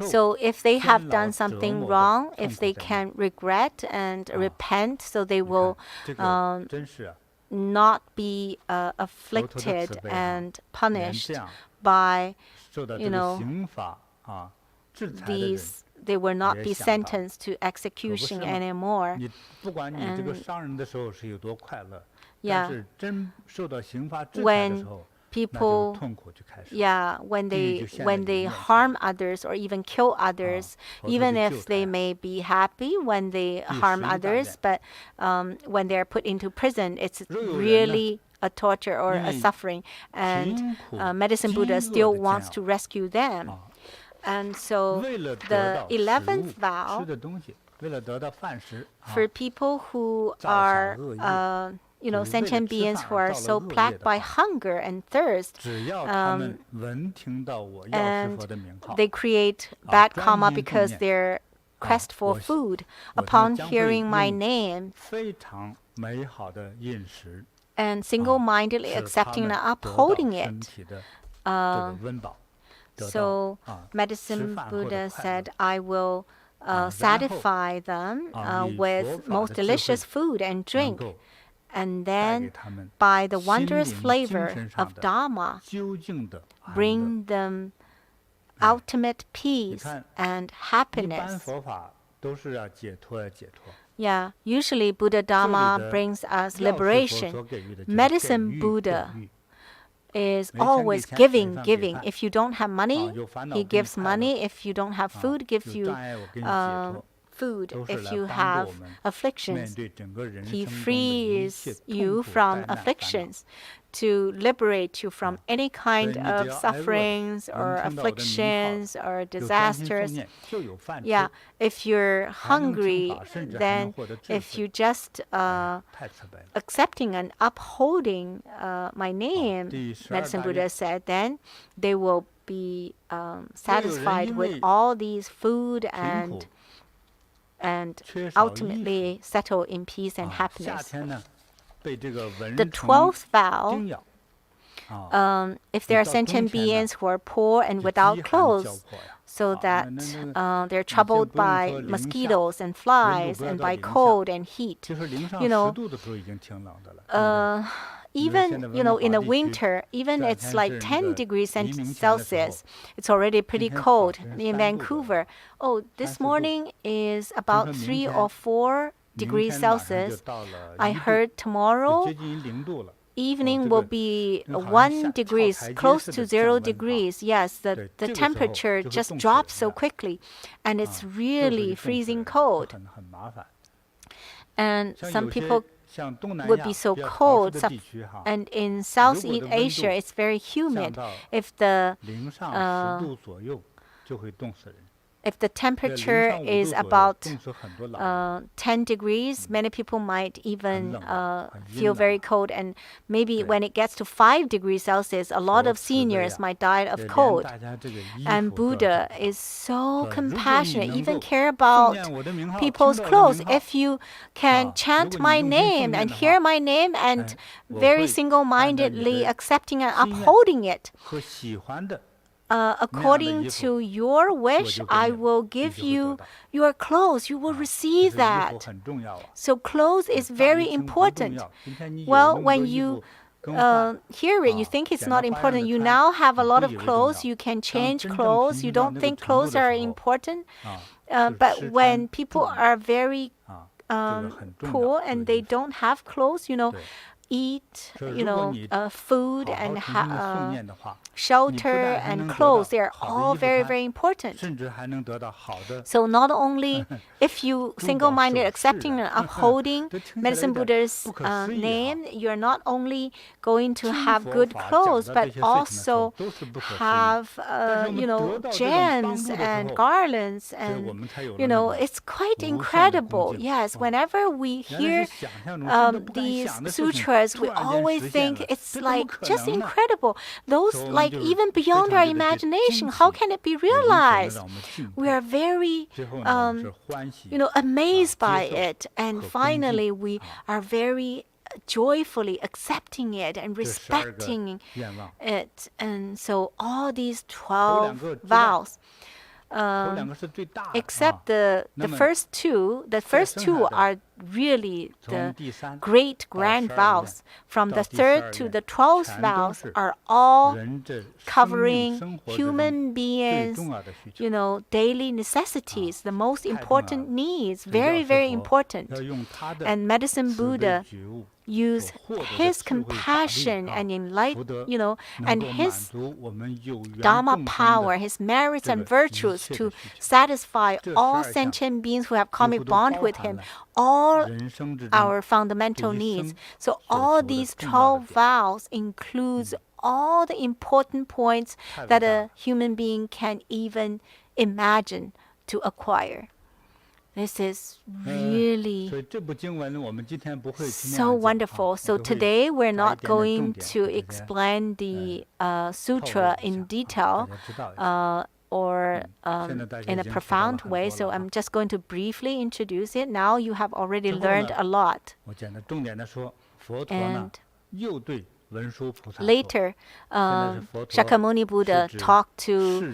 So if they have done something wrong, if they can regret and repent, so they will not be afflicted and punished by, these, they will not be sentenced to execution anymore. When people, when they harm others or even kill others, even if they may be happy when they harm others, but when they're put into prison, it's really a torture or a suffering, and Medicine Buddha still wants to rescue them. And so the 11th vow, for people who are sentient beings who are so plagued by hunger and thirst, and they create bad karma because they're quest for food. Upon hearing my name and single-mindedly accepting and upholding it, so Medicine Buddha said, I will satisfy them with most delicious food and drink. And then, by the wondrous flavor of Dharma, bring them ultimate peace and happiness. Usually Buddha Dharma brings us liberation. Medicine Buddha is always giving. If you don't have money, he gives money. If you don't have food, gives you food. If you have afflictions, he frees you from afflictions to liberate you from any kind of sufferings or afflictions or disasters. If you're hungry, then if you just accepting and upholding my name, Medicine Buddha said, then they will be satisfied with all these food and ultimately settle in peace and happiness. The 12th vow, if there are sentient beings who are poor and without clothes, so that they're troubled by mosquitoes and flies and by cold and heat, even in the winter, even it's like 10 degrees Celsius, it's already pretty cold in Vancouver. This morning is about 3 or 4 degrees Celsius. I heard tomorrow evening will be 1 degree, close to 0 degrees. Yes, the temperature just drops so quickly, and it's really freezing cold. And some people would be so cold, and in Southeast Asia it's very humid. If the temperature is about 10 degrees, many people might even feel very cold. And maybe when it gets to 5 degrees Celsius, a lot of seniors might die of cold. And Buddha is so compassionate, even care about people's clothes. If you can chant my name and hear my name and very single-mindedly accepting and upholding it, according to your wish, I will give you your clothes. You will receive that. So clothes is very important. Well, when you hear it, you think it's not important. You now have a lot of clothes. You can change clothes. You don't think clothes are important. But when people are very poor and they don't have clothes, eat, food and shelter and clothes, they are all very, very important. So not only if you single-minded accepting and upholding Medicine Buddha's name, you're not only going to have good clothes, but also have, gems and garlands, and, it's quite incredible. Yes, whenever we hear these sutras, we always think it's like just incredible. Those like even beyond our imagination. How can it be realized? We are very, amazed by it, and finally we are very joyfully accepting it and respecting it. And so all these 12 vows. Except the first two. The first two are really the great grand vows. From the 3rd to the 12th vows are all covering human beings, daily necessities, the most important needs, very, very important. And Medicine Buddha use his compassion and and his Dharma power, his merits and virtues to satisfy all sentient beings who have karmic bond with him, all our fundamental needs. So all these 12 vows includes all the important points that a human being can even imagine to acquire. This is really so wonderful. So today we're not going to explain the sutra in detail or in a profound way. So I'm just going to briefly introduce it. Now you have already learned a lot. And later, Shakyamuni Buddha talked to,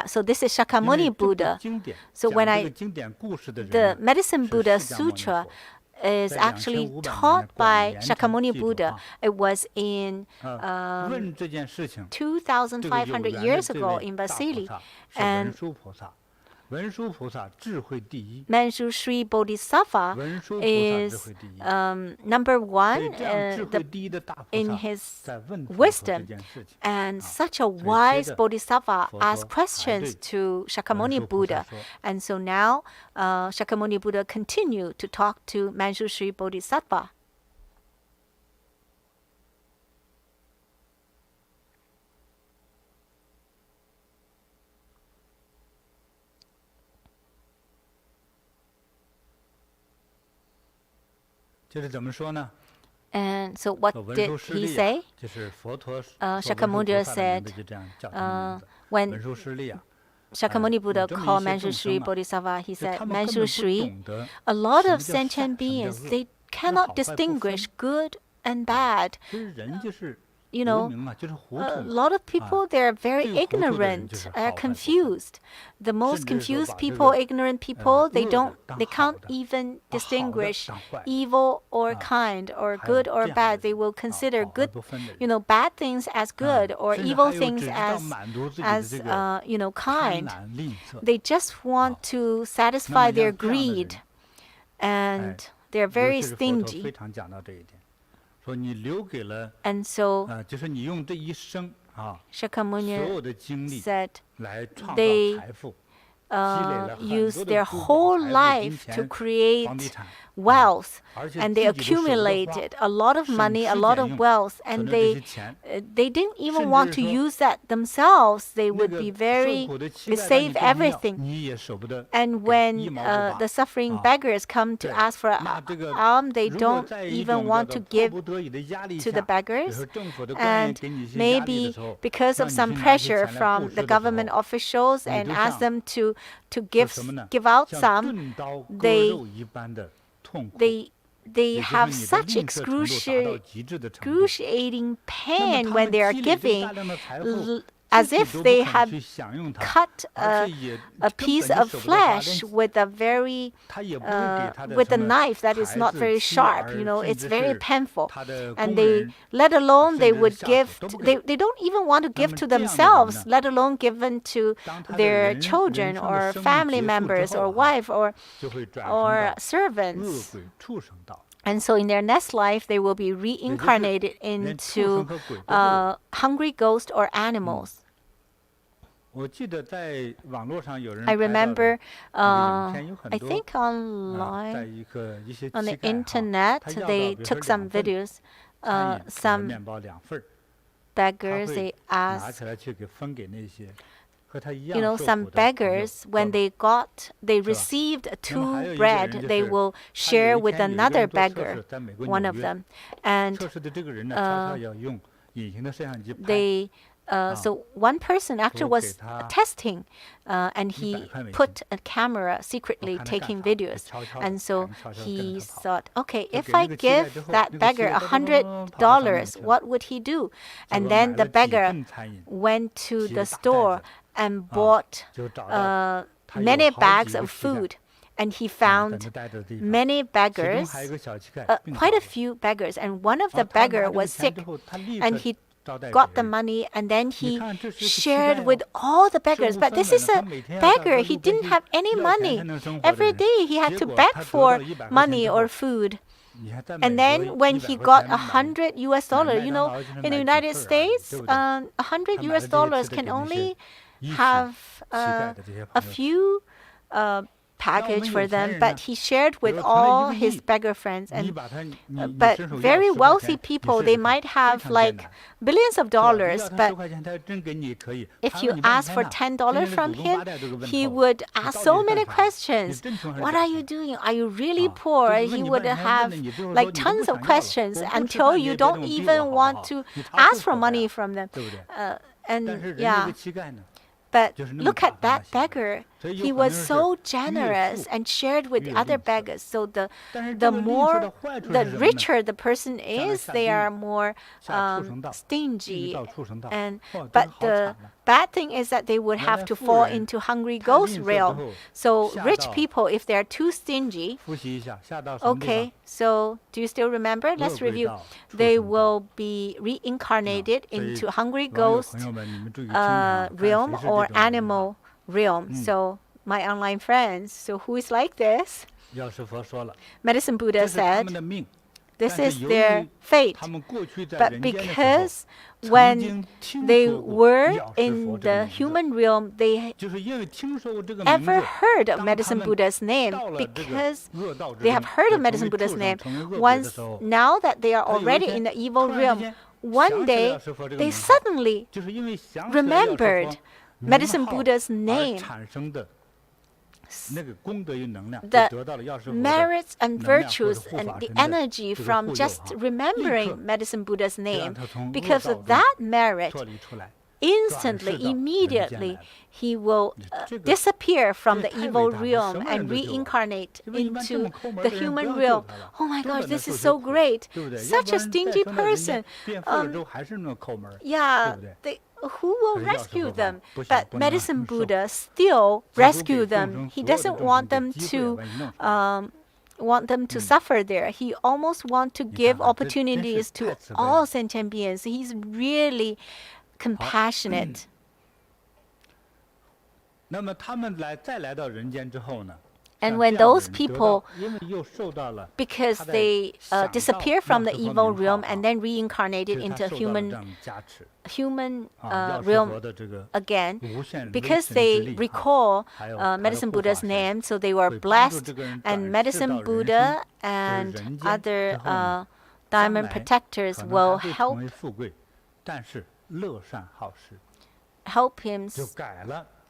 so this is Shakyamuni Buddha. So when the Medicine Buddha Sutra is actually taught by Shakyamuni Buddha. It was in 2,500 years ago in Vasily. And Manjushri Bodhisattva is number one in his wisdom. And such a wise Bodhisattva asked questions to Shakyamuni Buddha. And so now Shakyamuni Buddha continued to talk to Manjushri Bodhisattva. And so what did he say? Shakyamuni said, when Shakyamuni Buddha called Manjushri Bodhisattva, he said, Manjushri, a lot of sentient beings, they cannot distinguish good and bad. A lot of people, they're very ignorant, confused. The most confused people, ignorant people, they can't even distinguish evil or kind, or good or bad. They will consider good, bad things as good, or evil things as kind. They just want to satisfy their greed, and they're very stingy. And so Shakyamuni said they use their whole life to create wealth, and they accumulated a lot of money, a lot of wealth, and they didn't even want to use that themselves. They would be they save everything. And when the suffering beggars come to ask for alms, they don't even want to give to the beggars. And maybe because of some pressure from the government officials and ask them to give out some, they have such excruciating pain when they are giving. as if they have cut a piece of flesh with a very with a knife that is not very sharp. It's very painful, and let alone they would give. They don't even want to give to themselves, let alone given to their children or family members or wife or servants. And so in their next life, they will be reincarnated into hungry ghosts or animals. I remember, I think online, on the internet, they took some videos. Some beggars, they asked, some beggars, when they received 2 bread, they will share with another beggar, one of them. And so one person actually was testing, and he put a camera secretly taking videos. And so he thought, okay, if I give that beggar $100, what would he do? And then the beggar went to the store and bought many bags of food. And he found many beggars, quite a few beggars. And one of the beggars was sick, and he got the money, and then he shared with all the beggars. But this is a beggar. He didn't have any money. Every day he had to beg for money or food. And then when he got $100 in the United States, $100 can only have a few package for them, but he shared with all his beggar friends. But very wealthy people, they might have like billions of dollars, but if you ask for $10 from him, he would ask so many questions. What are you doing? Are you really poor? He would have like tons of questions until you don't even want to ask for money from them. But look at that beggar. He was so generous and shared with the other beggars. So the richer the person is, they are more stingy. But the bad thing is that they would have to fall into hungry ghost realm. So rich people, if they are too stingy, okay, so do you still remember? Let's review. They will be reincarnated into hungry ghost realm or animal realm. So my online friends, so who is like this? Medicine Buddha said, this is their fate. But because when they were in the human realm, they ever heard of Medicine Buddha's name, because they have heard of Medicine Buddha's name. Now that they are already in the evil realm, one day they suddenly remembered Medicine Buddha's name. The merits and virtues and the energy from just remembering Medicine Buddha's name, because of that merit, instantly, immediately, he will disappear from the evil realm and reincarnate into the human realm. Oh my gosh, this is so great. Such a stingy person. Who will rescue them? But Medicine Buddha still rescue them. He doesn't want them to suffer there. He almost wants to give opportunities to all sentient beings. He's really compassionate. And when those people, because they disappear from the evil realm and then reincarnated into human realm again, because they recall Medicine Buddha's name, so they were blessed, and Medicine Buddha and other diamond protectors will help him.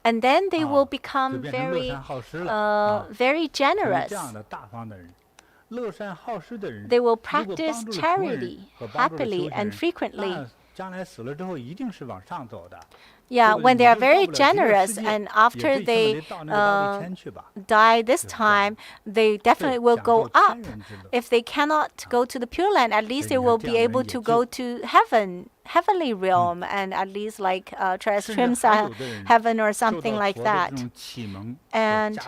And then they will become very generous. They will practice charity happily and frequently. Yeah, when they are very generous, and after they die this time, they definitely will go up. If they cannot go to the Pure Land, at least they will be able to go to heaven heavenly realm and at least like terrestrial heaven or something like that. And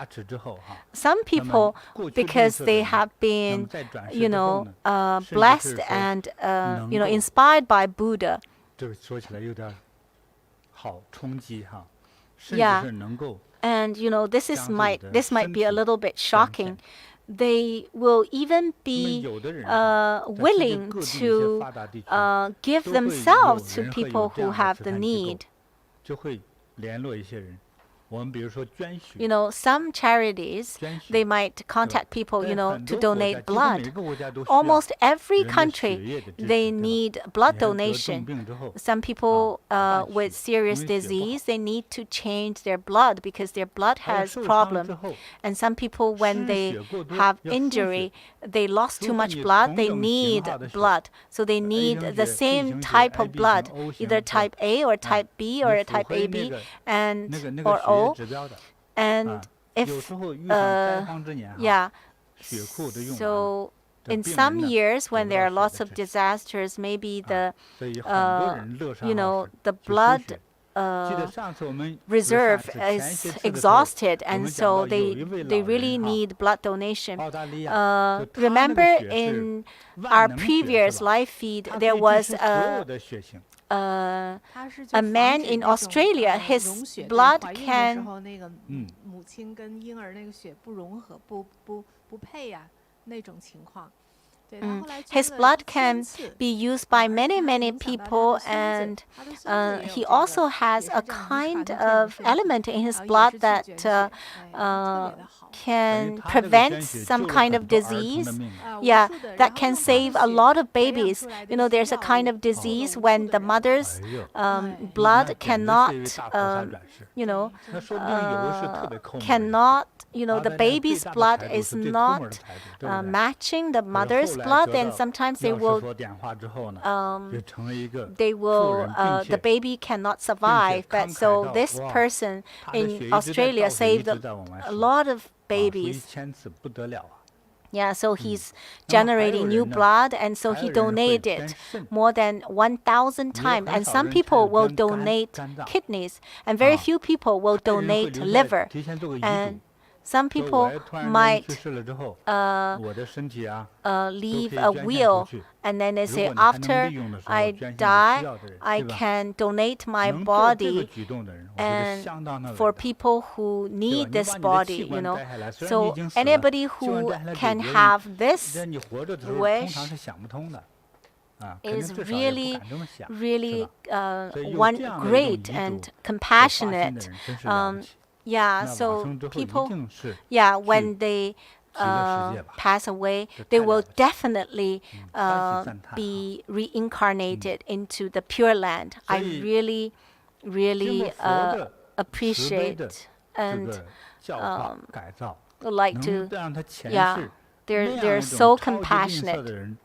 some people, because they have been, blessed and, inspired by Buddha. Yeah. And this might be a little bit shocking. They will even be willing to give themselves to people who have the need. Some charities, they might contact people, to donate blood. Almost every country, they need blood donation. Some people with serious disease, they need to change their blood because their blood has problem. And some people, when they have injury, they lost too much blood, they need blood. So they need the same type of blood, either type A or type B or type AB or O. And if so in some years when there are lots of disasters, maybe the the blood reserve is exhausted, and so they really need blood donation. Remember in our previous live feed, there was a man in Australia. His blood can his blood can be used by many people, and he also has a kind of element in his blood that can prevent some kind of disease. Yeah, that can save a lot of babies. There's a kind of disease when the mother's blood cannot, the baby's blood is not matching the mother's blood, then sometimes the baby cannot survive. But so this person in Australia saved a lot of babies. Yeah, so he's generating new blood, and so he donated more than 1,000 times. And some people will donate kidneys, and very few people will donate liver. And some people might leave a will, and then they say, after I die, I can donate my body and for people who need this body, So anybody who can have this wish is really, really one great and compassionate. Yeah, so people, when they pass away, they will definitely be reincarnated into the Pure Land. I really, really appreciate and would like to, they're so compassionate.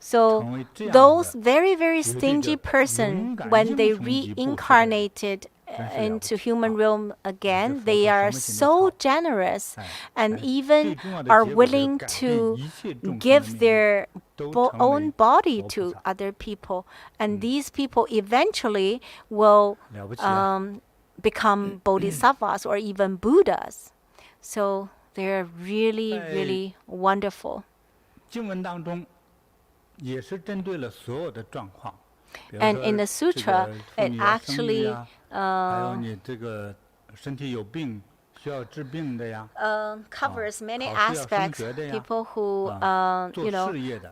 So those very, very stingy person, when they reincarnated into human realm again, they are so generous and even are willing to give their own body to other people. And these people eventually will become bodhisattvas or even Buddhas. So they're really, really wonderful. And in the sutra, it actually covers many aspects. People who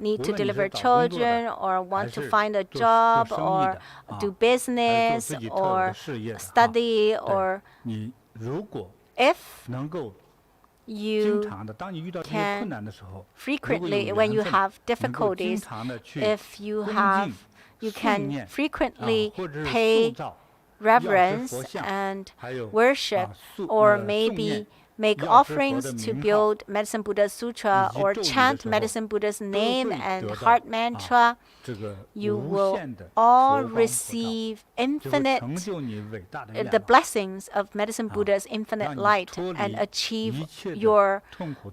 need to deliver children or want to find a job or do business or study, or if you can frequently, when you have difficulties, if you can frequently pay reverence and worship, or maybe make offerings to build Medicine Buddha Sutra or chant Medicine Buddha's name and heart mantra, you will all receive infinite, the blessings of Medicine Buddha's infinite light and achieve your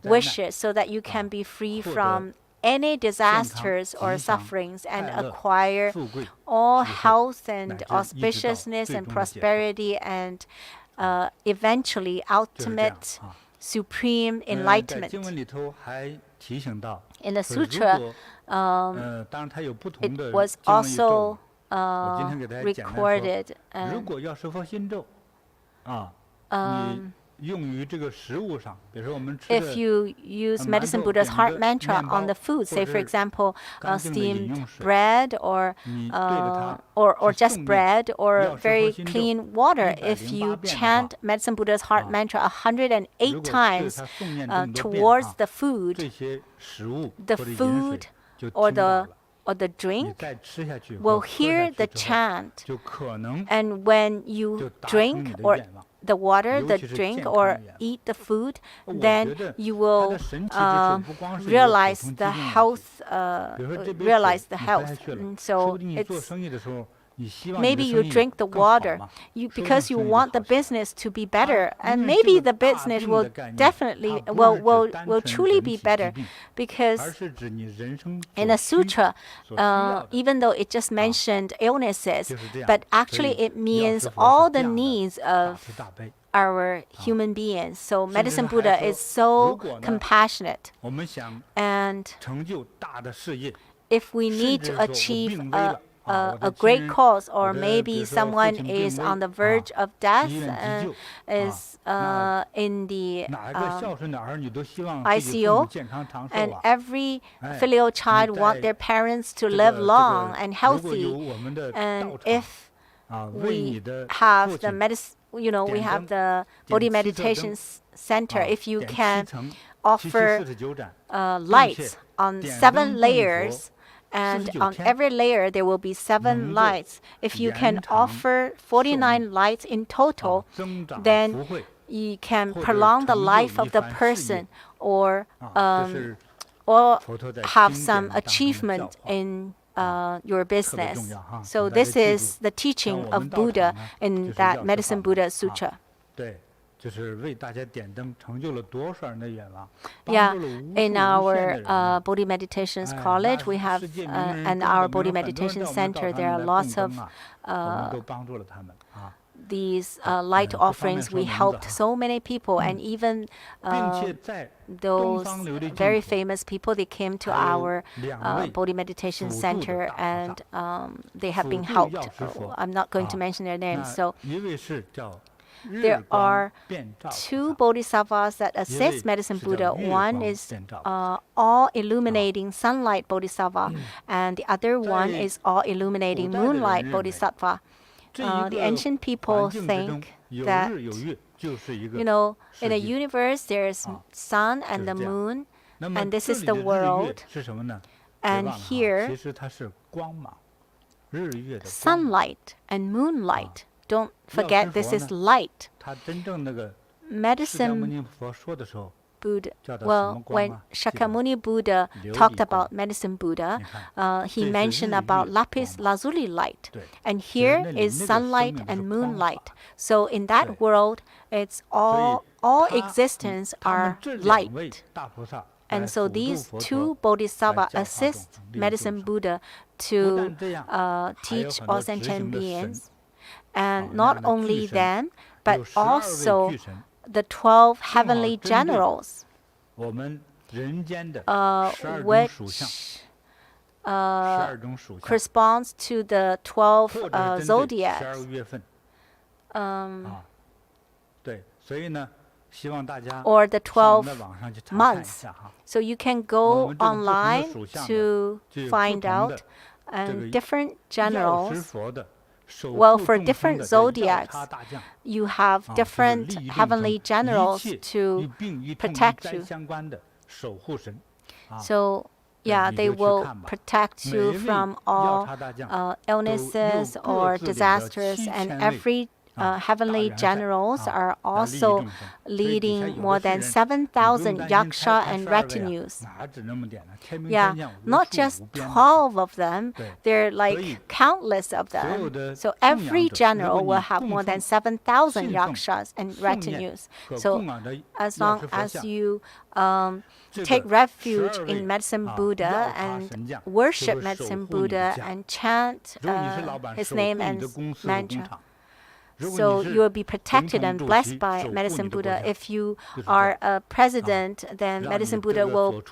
wishes so that you can be free from any disasters or sufferings and acquire all health and auspiciousness and prosperity and eventually ultimate supreme enlightenment. In the sutra, it was also recorded. If you use Medicine Buddha's heart mantra on the food, say for example, steamed bread or just bread or very clean water, if you chant Medicine Buddha's heart mantra 108 times towards the food or the drink will hear the chant, and when you drink or the water, the drink, or eat the food, then you will realize the health. And so it's maybe you drink the water because you want the business to be better, and maybe the business will definitely will truly be better, because in the sutra, even though it just mentioned illnesses, but actually it means all the needs of our human beings. So Medicine Buddha is so compassionate, and if we need to achieve a great cause, or maybe someone is on the verge of death and is in the ICU, and every filial child want their parents to live long and healthy, and if we have the we have the Bodhi Meditation Center, if you can offer lights on 7 layers, and on every layer there will be 7 lights. If you can offer 49 lights in total, then you can prolong the life of the person, or have some achievement in your business. So this is the teaching of Buddha in that Medicine Buddha Sutra. Yeah, in our Bodhi Meditations College, we have, and our Bodhi Meditation Center, there are lots of these light offerings. We helped so many people, and even those very famous people, they came to our Bodhi Meditation Center, and they have been helped. I'm not going to mention their names. So there are 2 bodhisattvas that assist Medicine Buddha. One is all illuminating sunlight bodhisattva, and the other one is all illuminating moonlight bodhisattva. The ancient people think that, in the universe there is sun and the moon, and this is the world. And here, sunlight and moonlight, don't forget this is light. Medicine Buddha, when Shakyamuni Buddha talked about Medicine Buddha, he mentioned about Lapis Lazuli light. And here is sunlight and moonlight. So in that world, it's all existence are light. And so these 2 bodhisattvas assist Medicine Buddha to teach all sentient beings. And not only them, but also the 12 heavenly generals, which corresponds to the 12 zodiacs. Or the 12 months. So you can go online to find out, and different generals. Well, for different zodiacs, you have different heavenly generals to protect you. So, yeah, they will protect you from all illnesses or disasters, and every heavenly generals are also leading more than 7,000 yaksha and retinues. Yeah, not just 12 of them, there are like countless of them. So every general will have more than 7,000 yakshas and retinues. So as long as you take refuge in Medicine Buddha and worship Medicine Buddha and chant his name and mantra, so you will be protected and blessed by Medicine Buddha. If you are a president, then Medicine Buddha will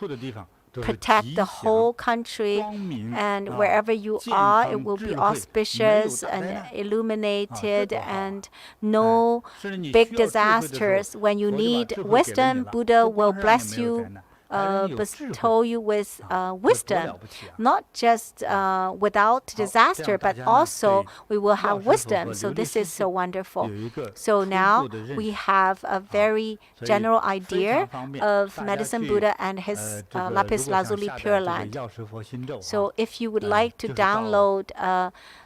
protect the whole country, and wherever you are, it will be auspicious and illuminated, and no big disasters. When you need wisdom, Buddha will bless you, bestow you with wisdom, not just without disaster, but also we will have wisdom. So this is so wonderful. So now we have a very general idea of Medicine Buddha and his Lapis Lazuli Pure Land. So if you would like to download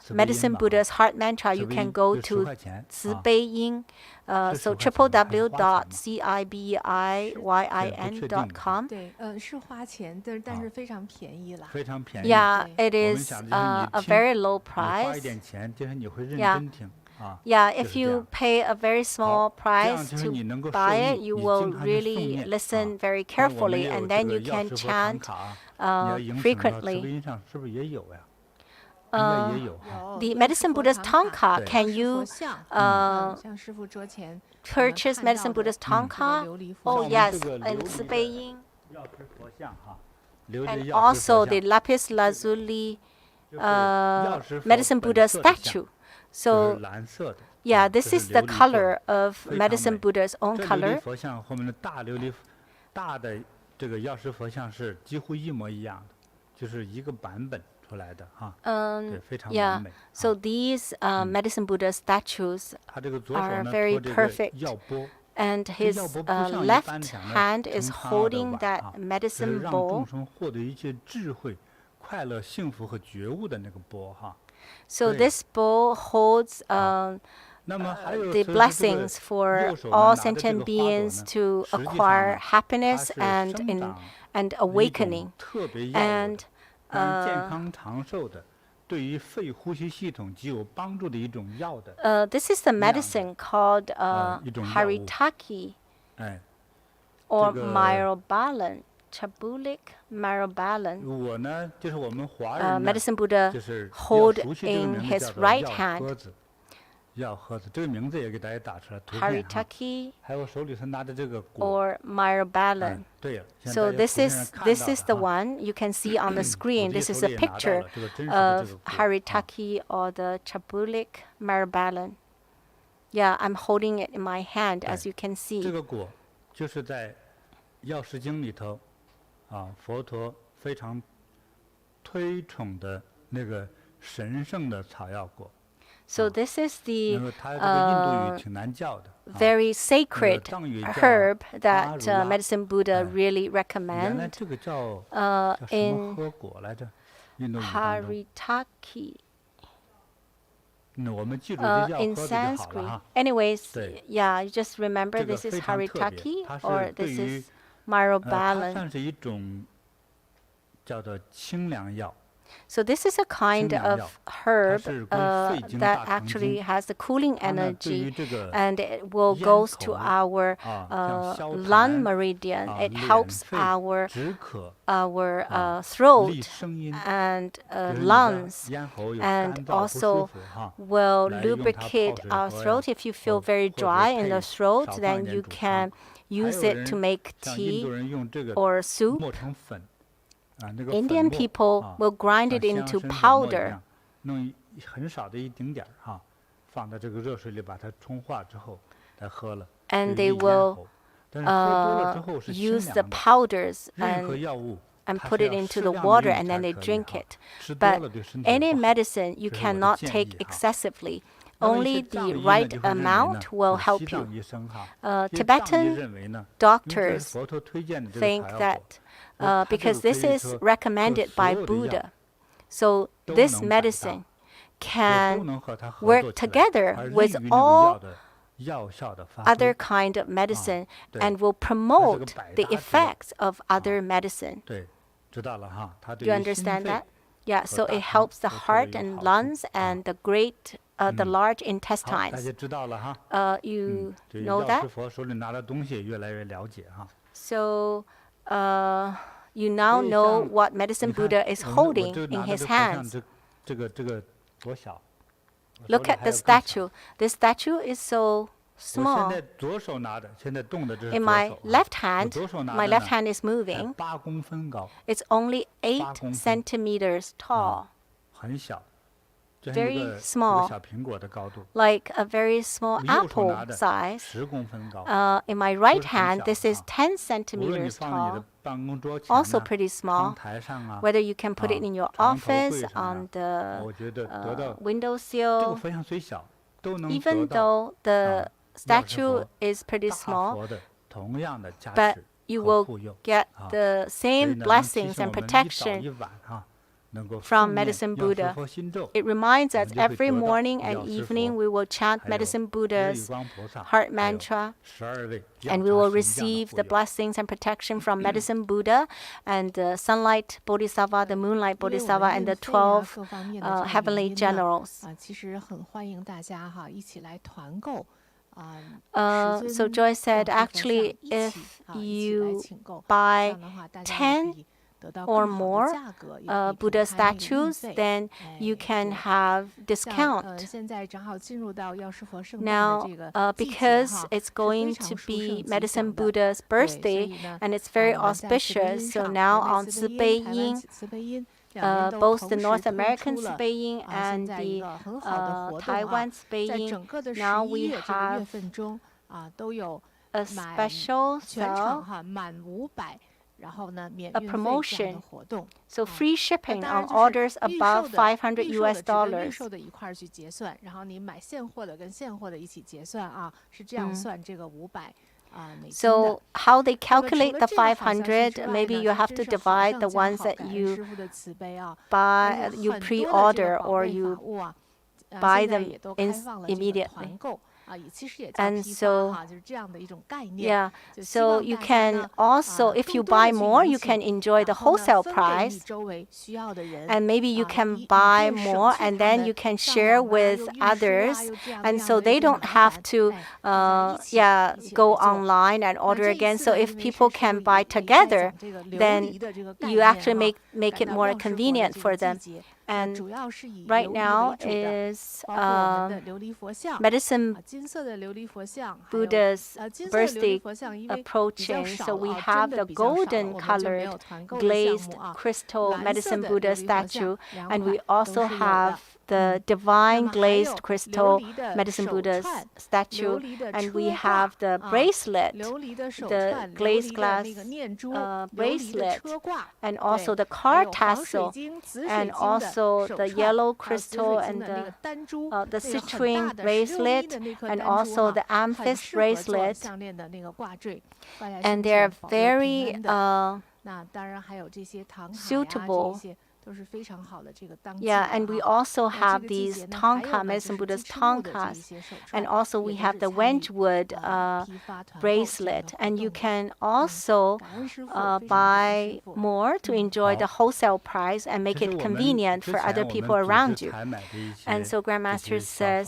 Medicine Buddha's heart mantra, you can go to 慈悲音. So www.cibeiyin.com. Yeah, it is a very low price. Yeah, if you pay a very small price to buy it, you will really listen very carefully, and then you can chant frequently. The Medicine Buddha's tangka, can you purchase Medicine Buddha's tangka? Oh yes, and 慈悲音. And also the Lapis Lazuli Medicine Buddha statue. So yeah, this is the color of Medicine Buddha's own color. Yeah, so these Medicine Buddha statues are very perfect. And his left hand is holding that medicine bowl. So this bowl holds the blessings for all sentient beings to acquire happiness and awakening. And this is the medicine called haritaki or myrobalan, chabulic myrobalan. Medicine Buddha hold in his right hand. Haritaki or myrobalan. So this is the one you can see on the screen. This is a picture of haritaki or the chabulic myrobalan. Yeah, I'm holding it in my hand, as you can see. So this is the very sacred herb that Medicine Buddha really recommends in haritaki. In Sanskrit. Anyways, yeah, you just remember this is haritaki or this is myrobalan. So this is a kind of herb that actually has the cooling energy, and it will go to our lung meridian. It helps our throat and lungs, and also will lubricate our throat. If you feel very dry in the throat, then you can use it to make tea or soup. Indian people will grind it into powder. And they will use the powders and put it into the water, and then they drink it. But any medicine you cannot take excessively. Only the right amount will help you. Tibetan doctors think that because this is recommended by Buddha, so this medicine can work together with all other kind of medicine and will promote the effects of other medicine. Do you understand that? Yeah, so it helps the heart and lungs and the large intestines. You know that? So you now know what medicine Buddha is holding in his hands. Look at the statue. This statue is so small. In my left hand is moving. It's only 8 centimeters tall. Very small, like a very small apple size. In my right hand, this is 10 centimeters tall, also pretty small. Whether you can put it in your office, on the windowsill, even though the statue is pretty small, but you will get the same blessings and protection from Medicine Buddha. It reminds us every morning and evening we will chant Medicine Buddha's heart mantra, and we will receive the blessings and protection from Medicine Buddha and the sunlight Bodhisattva, the moonlight Bodhisattva, and the 12 heavenly generals. So Joy said, actually, if you buy 10 or more Buddha statues, then you can have discount. Now, because it's going to be Medicine Buddha's birthday and it's very auspicious, so now on Zibeiying, both the North American Zibeiying and the Taiwan Zibeiying, now we have a special sale, a promotion. So free shipping on orders above $500 US. So how they calculate the 500, maybe you have to divide the ones that you buy, you pre-order, or you buy them immediately. And so, yeah, so you can also, if you buy more, you can enjoy the wholesale price. And maybe you can buy more and then you can share with others. And so they don't have to, go online and order again. So if people can buy together, then you actually make it more convenient for them. And right now is Medicine Buddha's birthday approaching. So we have the golden colored glazed crystal Medicine Buddha statue, and we also have the divine glazed crystal Medicine Buddha's statue, and we have the bracelet, the glazed glass bracelet, and also the car tassel, and also the yellow crystal and the citrine bracelet, and also the amethyst bracelet. And they're very suitable. Yeah, and we also have these tangkas, Medicine Buddha's tangkas, and also we have the Wedgwood bracelet. And you can also buy more to enjoy the wholesale price and make it convenient for other people around you. And so Grandmaster says,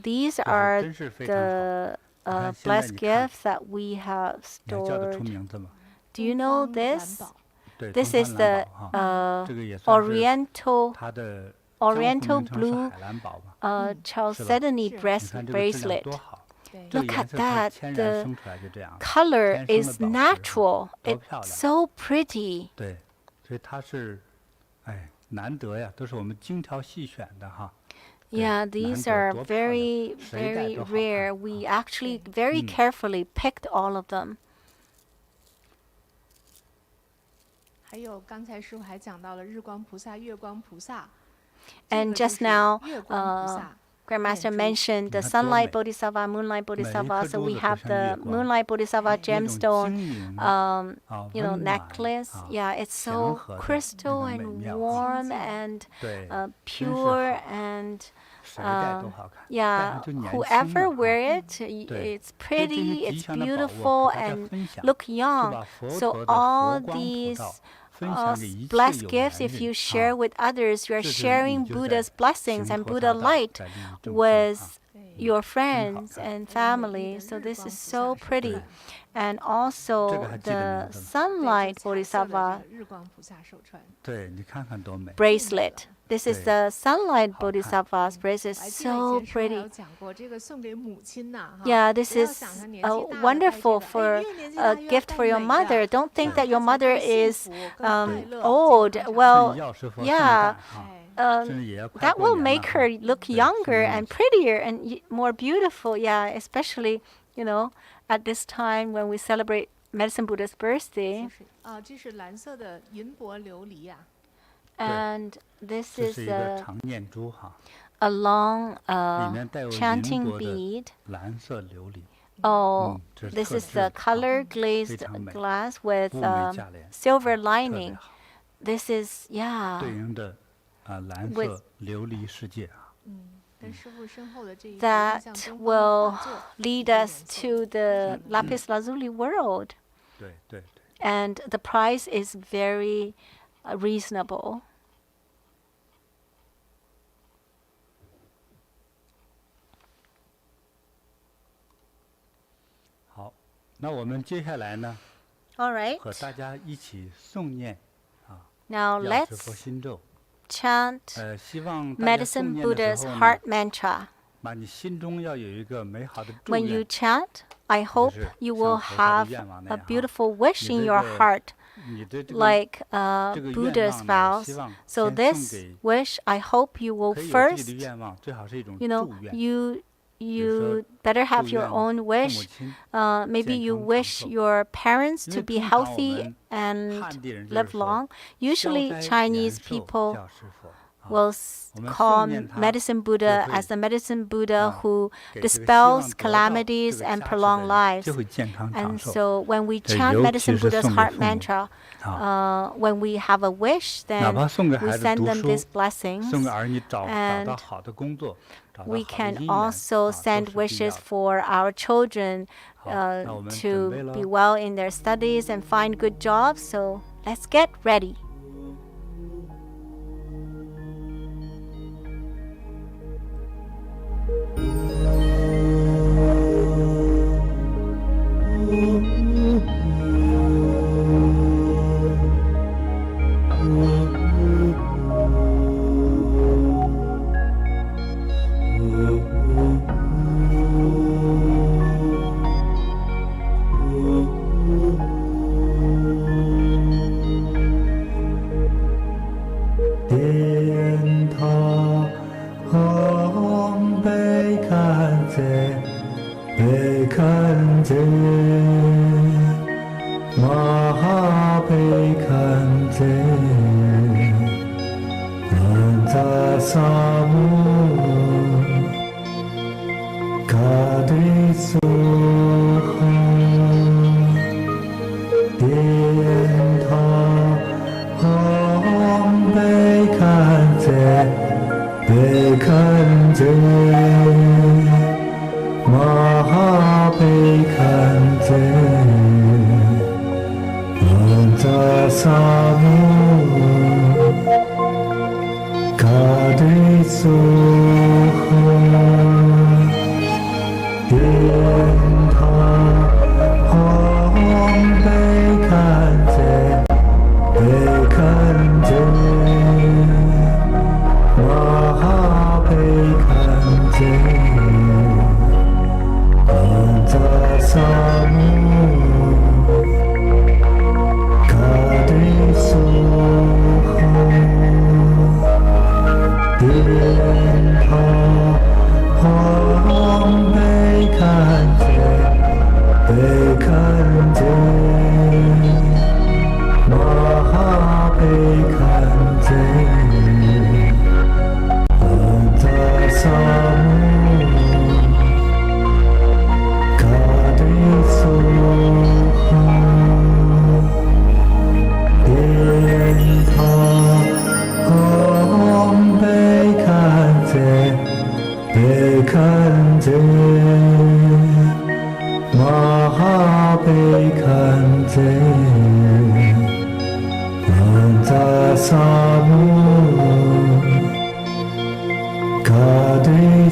these are the blessed gifts that we have stored. Do you know this? This is the Oriental blue chalcedony bracelet. Look at that. The color is natural. It's so pretty. Yeah, these are very, very rare. We actually very carefully picked all of them. And just now, Grandmaster mentioned the sunlight Bodhisattva, moonlight Bodhisattva. So we have the moonlight Bodhisattva gemstone, necklace. Yeah, it's so crystal and warm and pure and whoever wear it, it's pretty, it's beautiful and look young. So all these blessed gifts, if you share with others, you are sharing Buddha's blessings and Buddha light with your friends and family. So this is so pretty. And also the sunlight Bodhisattva bracelet. This is the sunlight Bodhisattva's bracelet. So pretty. Yeah, this is wonderful for a gift for your mother. Don't think that your mother is old. Well, yeah. That will make her look younger and prettier and more beautiful. Yeah, especially, at this time when we celebrate Medicine Buddha's birthday. And this is a long chanting bead. Oh, this is the color glazed glass with silver lining. This is, that will lead us to the Lapis Lazuli world. And the price is very reasonable. All right. Now let's chant Medicine Buddha's heart mantra. When you chant, I hope you will have a beautiful wish in your heart, like Buddha's vows. So this wish, I hope you will first, you better have your own wish. Maybe you wish your parents to be healthy and live long. Usually Chinese people will call Medicine Buddha as the Medicine Buddha who dispels calamities and prolong lives. And so when we chant Medicine Buddha's heart mantra, when we have a wish, then we send them these blessings. And we can also send wishes for our children to be well in their studies and find good jobs. So let's get ready. Samu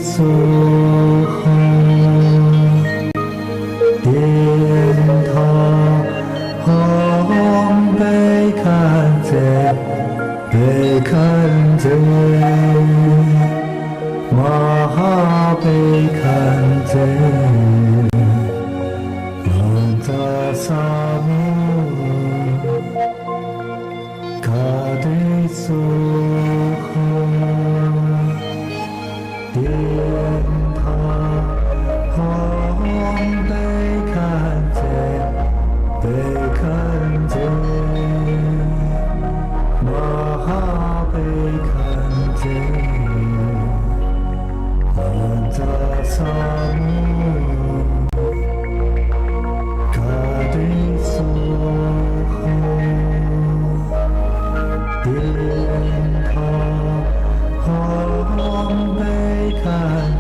苏哈，点头吽贝堪则，贝堪则，玛哈贝堪则，曼扎萨姆，卡迪苏哈。点头吽贝堪则，贝堪则，玛哈贝堪则，曼扎萨姆，卡迪苏哈，点头吽贝堪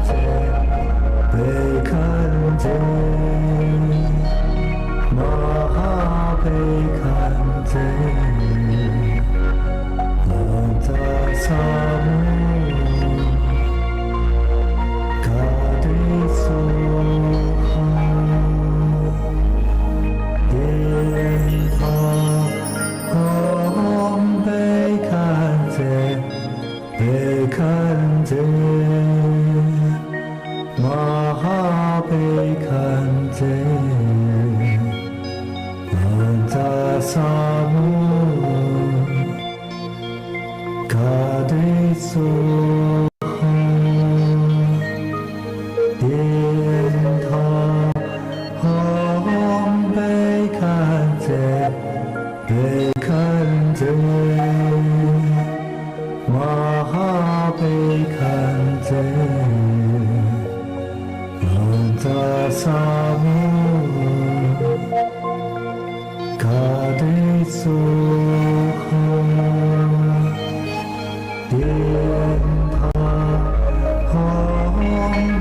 则，贝堪则，玛哈贝堪则，曼扎萨姆，卡迪苏哈，点头吽贝堪则，贝堪则，玛哈贝堪则，曼扎萨姆，卡迪苏哈，点头吽贝堪则，贝堪则，玛哈贝堪则，曼扎萨姆，卡迪苏哈，点头吽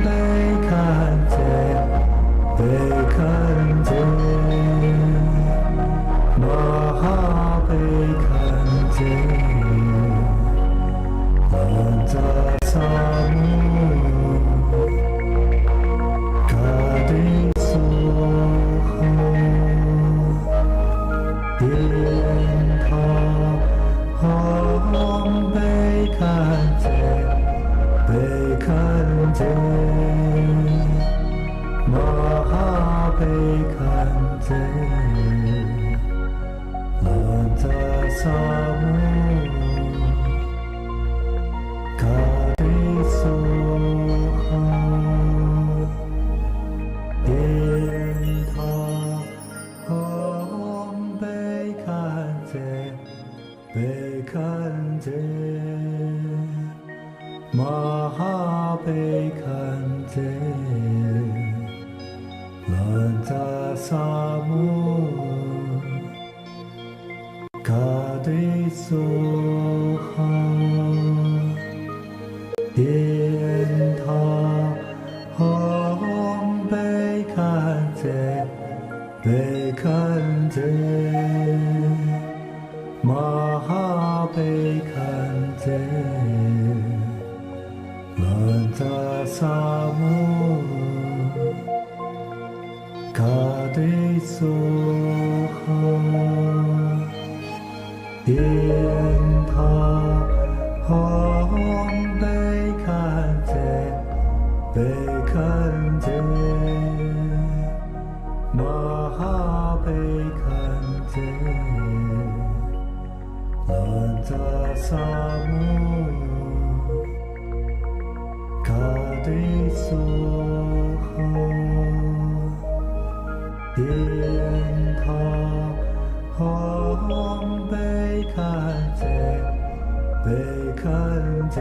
贝堪则，贝堪则，玛哈贝堪则，曼扎萨姆，卡迪苏哈，点头吽贝堪则，贝堪则，玛哈贝堪则，曼扎萨姆，卡迪苏哈，点头吽贝堪则，贝堪则，玛哈贝堪则，曼扎萨姆，卡迪苏哈，点头吽贝堪则，贝堪则，玛哈贝堪则，曼扎萨姆，卡迪苏哈，点头吽贝堪则，贝堪则，玛哈贝堪则，曼扎萨姆，卡迪苏哈，点头吽贝堪则，贝堪则，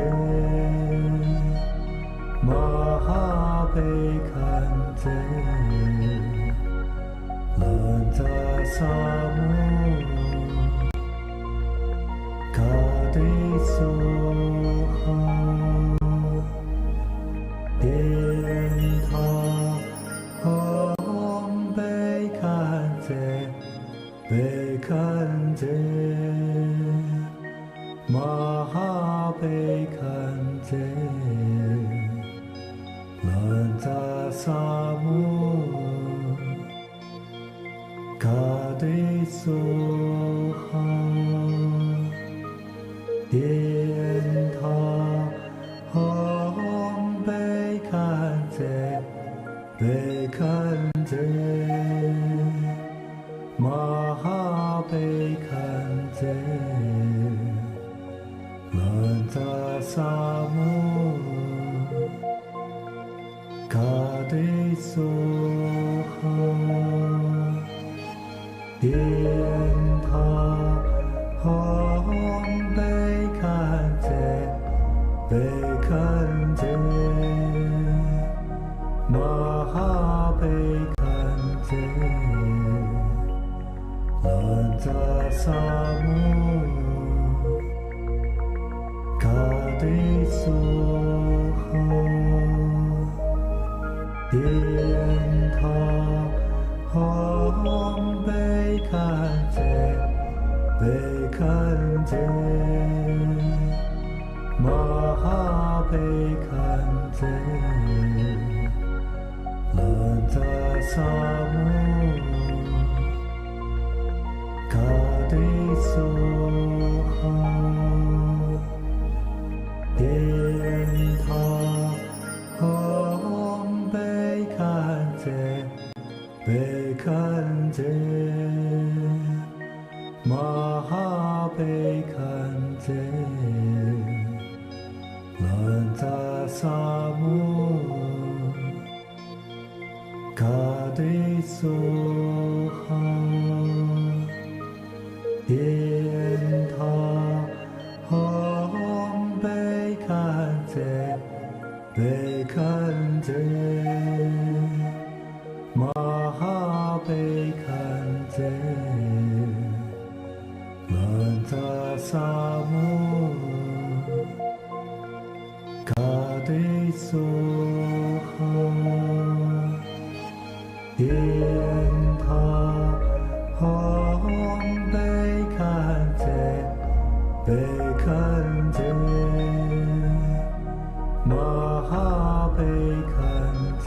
玛哈贝堪则，曼扎萨姆，卡迪苏哈，点头吽贝堪则，贝堪则，玛哈贝堪则，贝堪则玛哈贝堪则兰扎萨摩卡德梭哈殿塔吽贝堪则贝堪则玛哈贝堪则兰扎萨摩卡德梭哈殿塔吽贝堪则贝堪则玛哈贝堪则兰扎萨摩卡德梭哈殿塔吽贝堪则贝堪则玛哈贝堪则兰扎萨摩卡德梭哈殿塔吽贝堪则贝堪则玛哈贝堪则兰扎萨摩卡德梭哈殿塔吽贝堪则贝堪则玛哈贝堪则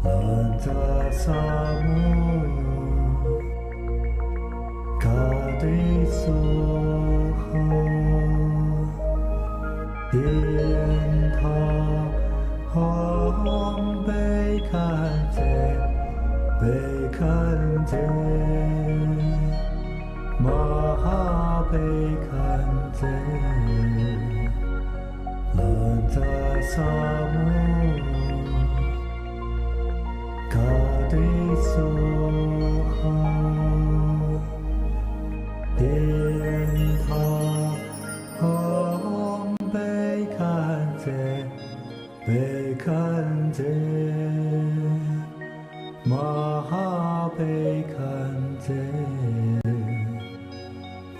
兰扎萨摩卡德梭哈殿塔吽贝堪则贝堪则玛哈贝堪则兰扎萨摩卡德梭哈殿塔吽贝堪则贝堪则玛哈贝堪则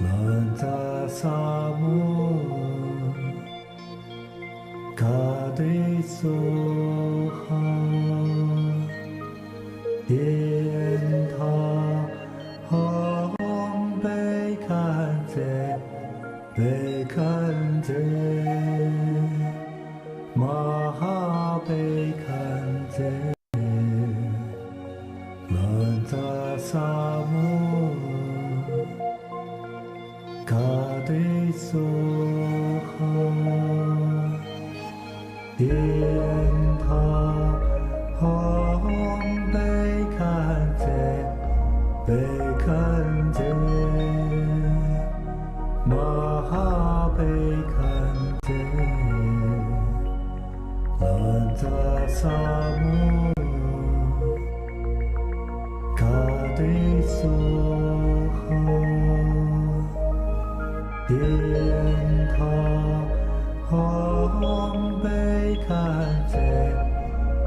兰扎萨摩卡德梭哈殿塔吽贝堪则贝堪则玛哈贝堪则兰扎萨摩卡德梭哈殿塔吽贝堪则贝堪则玛哈贝堪则兰扎萨摩卡德梭哈殿塔吽贝堪则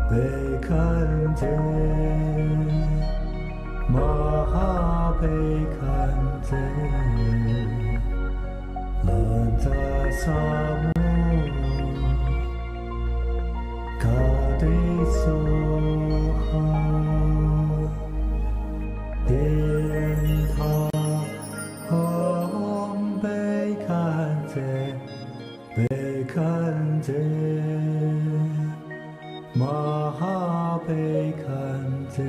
贝堪则玛哈贝堪则兰扎萨摩卡德梭哈殿塔吽贝堪则贝堪则玛哈贝堪则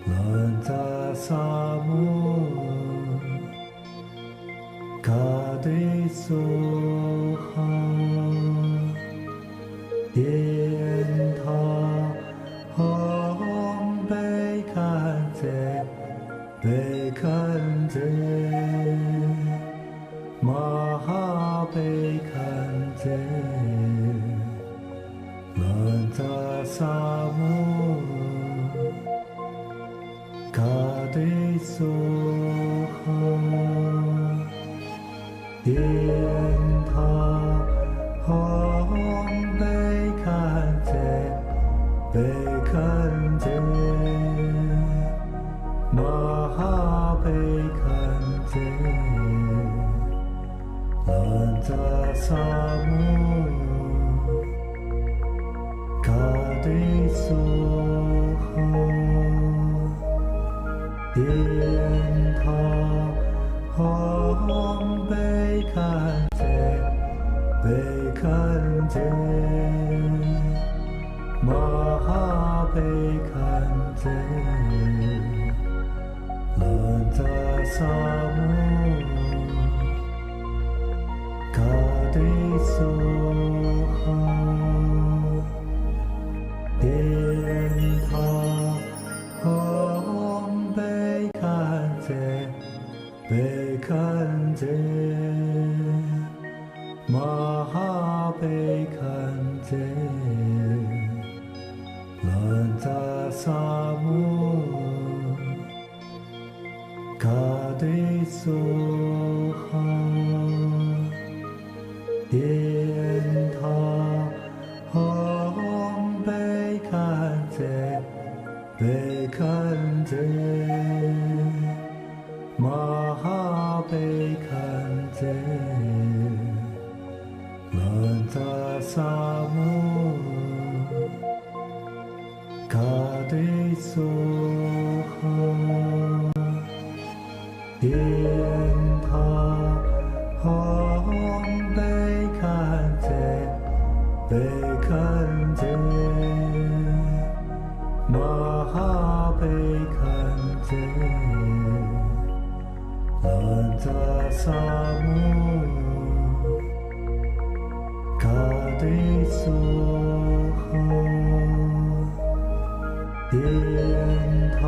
兰扎萨摩卡德梭哈제 런자사무 가디소하 인타 험베간제 베간제 마하베간제 런자사무 가디소하 인타 험베간제 베간제 마하베간제 런자사무 가디소하 인타 험베간제 베간제 마하베간제 런자사무 가디소하 인타 험베간제 베간제 마하베간제 런자사무 가디소하 인타 험베간제 베간제 마하베간제 런자사무 가디소하 인타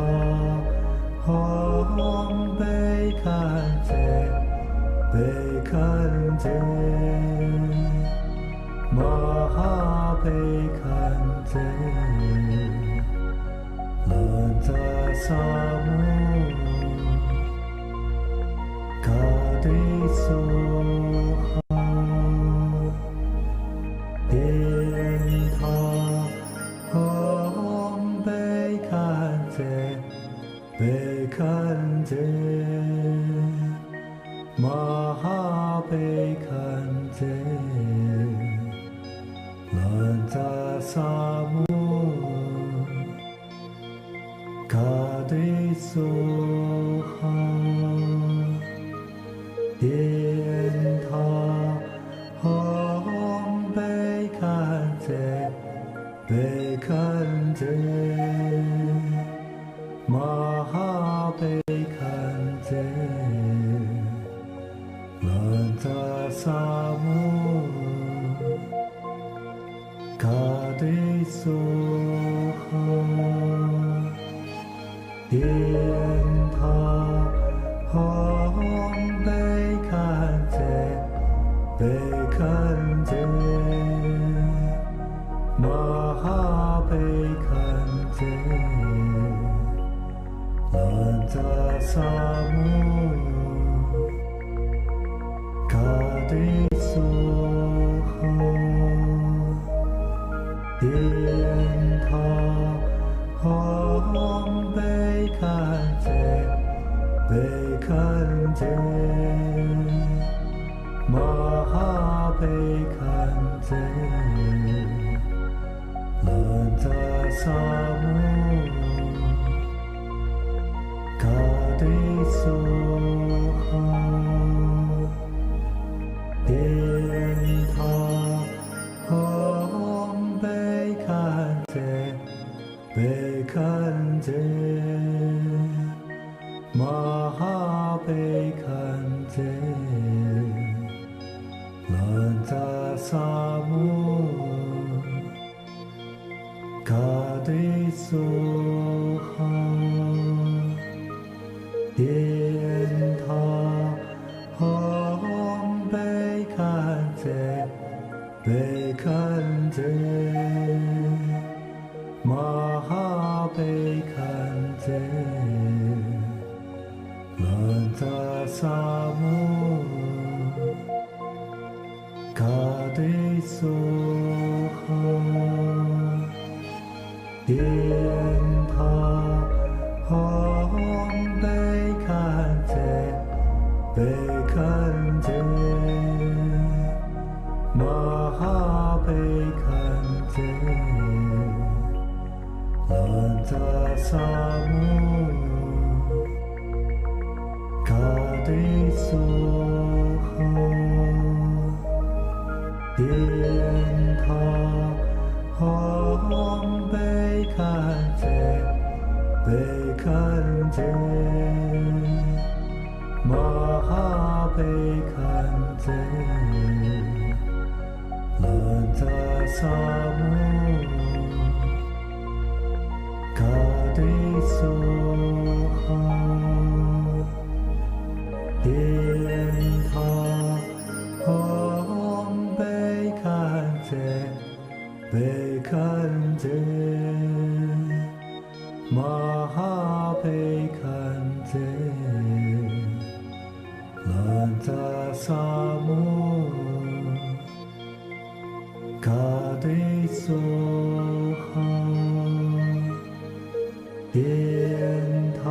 험베간제 베간제 마하베간제 런자사무 가디소하 인타 험베간제 베간제 마하베간제 런자사무 가디소하 인타 험베간제 베간제 마하베간제 런자사무 가디소하 인타 험베간제 베간제 마하베간제 런자사무 가디소하 인타 험베간제 베간제 마하베간제 런자사무 가디소하 인타 험베간제 베간제 마하베간제 런자사무 가디소하 인타 험베간제 被看见，马哈被看见，乱杂萨姆，卡迪梭哈，天堂红被看见，被看见。马哈被看见，乱杂萨姆，卡迪梭哈，天堂红被看见，被看见，马哈被看见。乱杂萨姆，卡迪梭哈，天堂红被看见，被看见，马哈被看见，乱杂萨姆。卡迪梭哈，天堂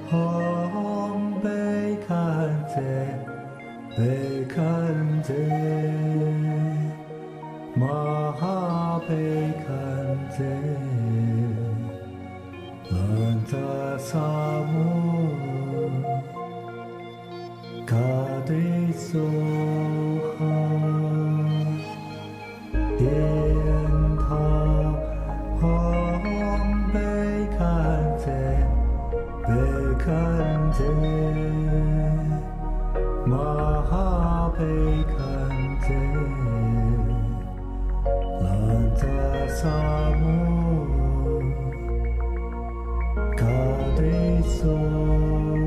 红被看见，被看见，马哈被看见，乱杂萨姆，卡迪梭哈。天堂红被看见，被看见，马哈被看见，乱杂萨姆，卡迪梭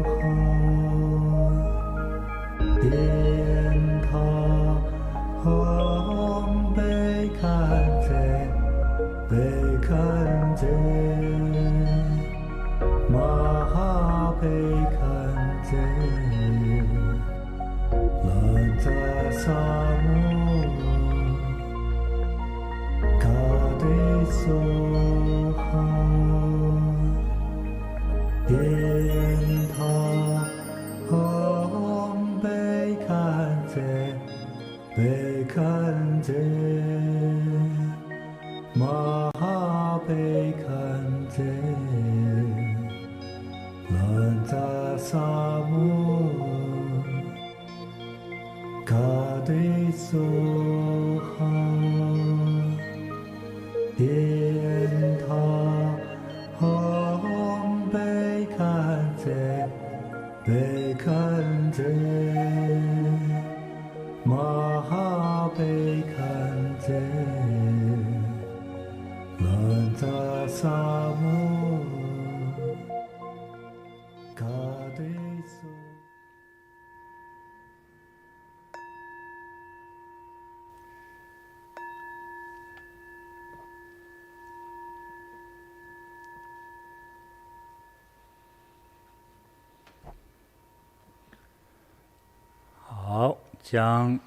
哈，天堂红被看见，被看见，马哈被看见，乱杂萨姆，卡迪梭哈，天堂红被看见，被看见，马哈被看见，乱杂萨姆，卡迪梭哈，天堂红被看见，被看见，马哈被看见，乱杂萨姆，卡迪梭。好，将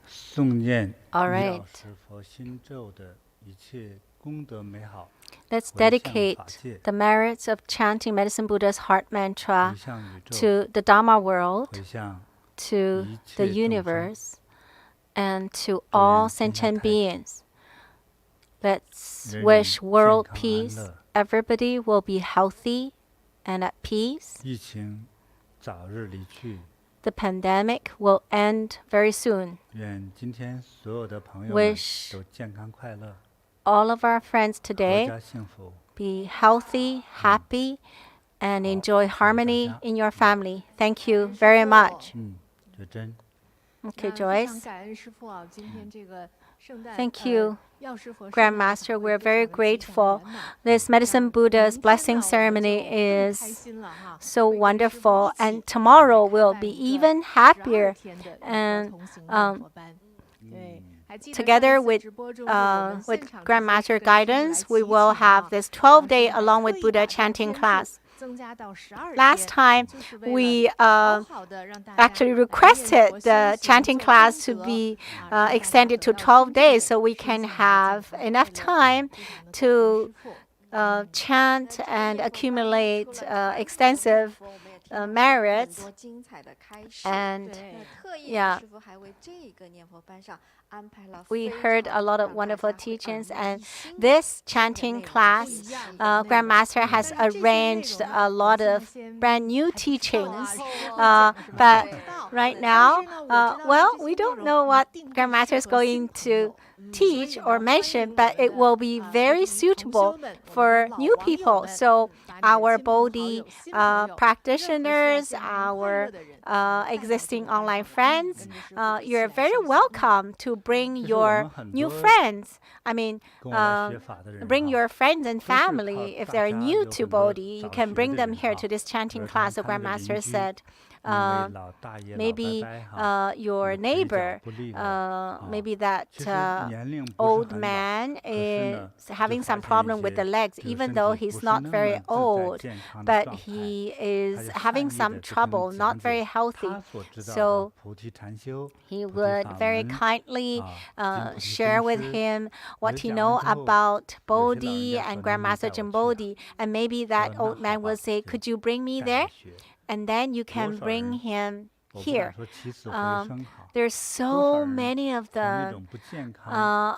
诵念 All 药 right. 师佛心咒的一切功德美好， Let's 回向 dedicate 法界， the merits of chanting Medicine Buddha's heart 回 mantra 向宇宙， to the Dharma world, 回向 to 一 the 切众生， universe, and to 祝 all 愿天下 sentient 太平， beings. Let's 人人 wish 健 world 康安 peace. 乐， Everybody will be healthy and at peace. 疫情早日离去。 The pandemic will end very soon. 愿今天所有的朋友们 Wish 都健康快乐， all of our friends 阖 today 家幸福。 be healthy, happy, and enjoy harmony 大家。 in your family. Thank you very much. 就真 Okay, 非常 Joyce. 感恩师父啊，今天这个圣诞 Thank you, 药师佛圣诞 Grandmaster. 会 We're 非 very 常的吉祥 grateful. 圆满 This Medicine 那 Buddha's 明天 blessing 呢，我们就 ceremony 更开 is 心了哈， so 会跟师父 wonderful, 一起 and tomorrow 开 will 办 be 一个 even 12 happier. 天的与佛 And 同行的 um, 佛班，对，还 together with Grandmaster guidance, we will have this 12-day along with Buddha chanting class. Last time, we actually requested the chanting class to be extended to 12 days so we can have enough time to chant and accumulate extensive merits. And yeah, we heard a lot of wonderful teachings, and this chanting class, Grandmaster has arranged a lot of brand new teachings. But right now, well, we don't know what Grandmaster is going to teach or mention, but it will be very suitable for new people. So our Bodhi practitioners, our existing online friends, you're very welcome to bring your new friends. I mean, bring your friends and family. If they're new to Bodhi, you can bring them here to this chanting class. The Grandmaster said, maybe your neighbor, maybe that old man is having some problem with the legs, even though he's not very old, but he is having some trouble, not very healthy. So he would very kindly share with him what he knows about Bodhi and Grandmaster JinBodhi. And maybe that old man will say, could you bring me there? And then you can bring him here. There's so many of them. I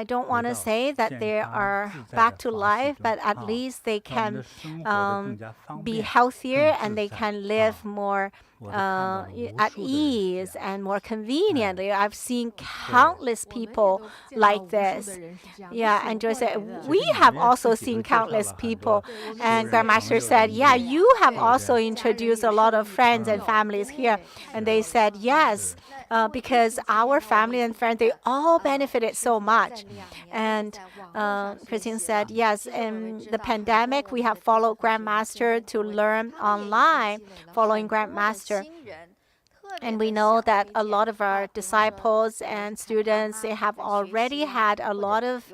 don't want to say that they are back to life, but at least they can be healthier and they can live more at ease and more conveniently. I've seen countless people like this. Yeah, and Joy said, we have also seen countless people. And Grandmaster said, yeah, you have also introduced a lot of friends and families here. And they said, yes, because our family and friends, they all benefited so much. And Christine said, yes, in the pandemic, we have followed Grandmaster to learn online, following Grandmaster. And we know that a lot of our disciples and students, they have already had a lot of